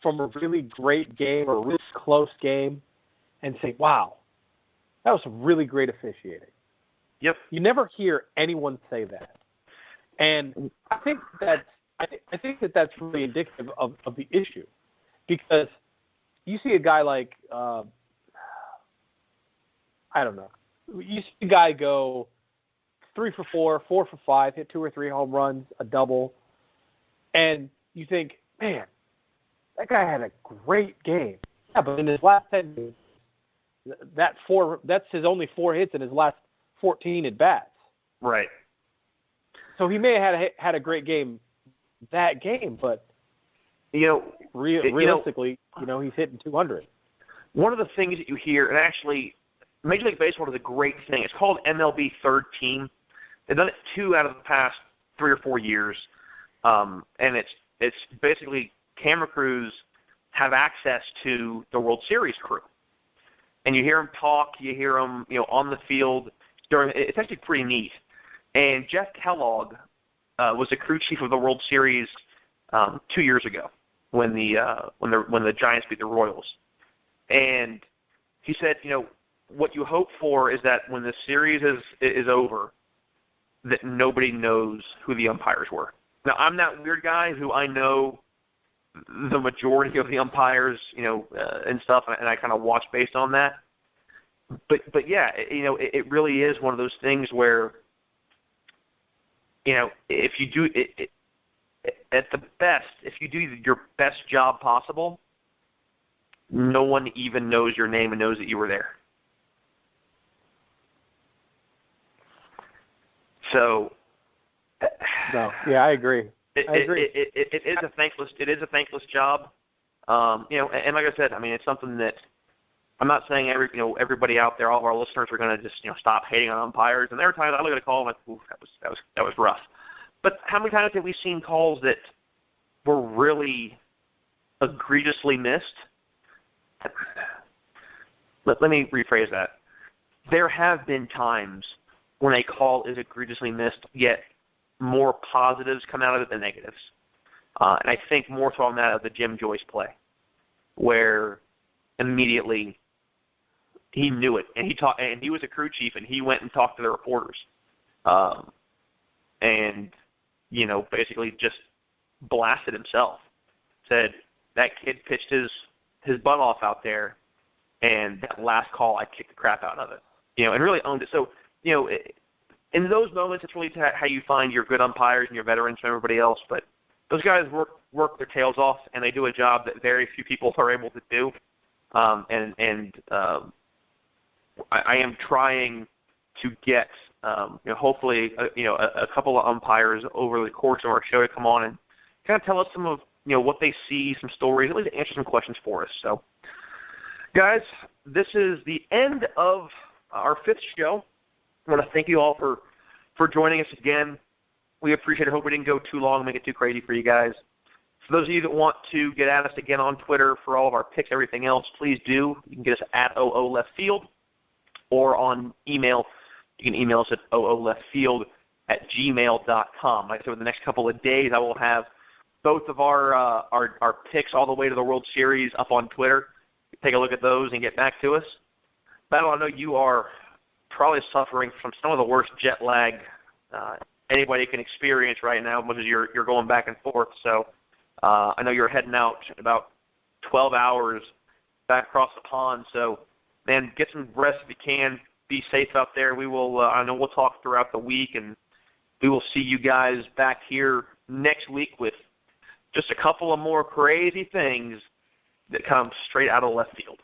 from a really great game or a really close game and say, wow, that was some really great officiating. Yep. You never hear anyone say that. And I think that's really indicative of the issue. Because you see a guy like, I don't know, you see a guy go 3 for 4, 4 for 5, hit 2 or 3 home runs, a double, and you think, man, that guy had a great game. Yeah, but in his last 10 games, that's his only 4 hits in his last 14 at bats. Right. So he may have had a great game that game, but realistically, he's hitting 200. One of the things that you hear, and actually, Major League Baseball does a great thing. It's called MLB Third Team. They've done it 2 out of the past 3 or 4 years, and it's basically camera crews have access to the World Series crew, and you hear them talk, you hear them, on the field. It's actually pretty neat. And Jeff Kellogg was the crew chief of the World Series 2 years ago when the Giants beat the Royals. And he said, what you hope for is that when the series is over, that nobody knows who the umpires were. Now, I'm that weird guy who I know the majority of the umpires, and stuff, and I kind of watch based on that. But yeah, it really is one of those things where, if you do it at the best, if you do your best job possible, no one even knows your name and knows that you were there. So, no, yeah, I agree. It is a thankless job. And like I said, I mean, it's something that I'm not saying everybody out there, all of our listeners are going to just stop hating on umpires. And there are times I look at a call and I'm like, ooh, that was rough. But how many times have we seen calls that were really egregiously missed? Let me rephrase that. There have been times when a call is egregiously missed, yet more positives come out of it than negatives. And I think more so on that of the Jim Joyce play, where immediately he knew it, and he was a crew chief, and he went and talked to the reporters, and basically just blasted himself. Said that kid pitched his butt off out there, and that last call I kicked the crap out of it, and really owned it. So in those moments, it's really how you find your good umpires and your veterans from everybody else. But those guys work their tails off, and they do a job that very few people are able to do. I am trying to get, hopefully, a couple of umpires over the course of our show to come on and kind of tell us some of, what they see, some stories, at least answer some questions for us. So, guys, this is the end of our 5th show. I want to thank you all for joining us again. We appreciate it. Hope we didn't go too long, make it too crazy for you guys. For those of you that want to get at us again on Twitter for all of our picks, everything else, please do. You can get us at OOLeftField, or on email. You can email us at ooleftfield@gmail.com. Like I said, over the next couple of days, I will have both of our picks all the way to the World Series up on Twitter. Take a look at those and get back to us. Battle, I know you are probably suffering from some of the worst jet lag anybody can experience right now, because you're going back and forth. So I know you're heading out in about 12 hours back across the pond. So, man, get some rest if you can. Be safe out there. We will. I know we'll talk throughout the week, and we will see you guys back here next week with just a couple of more crazy things that come straight out of left field.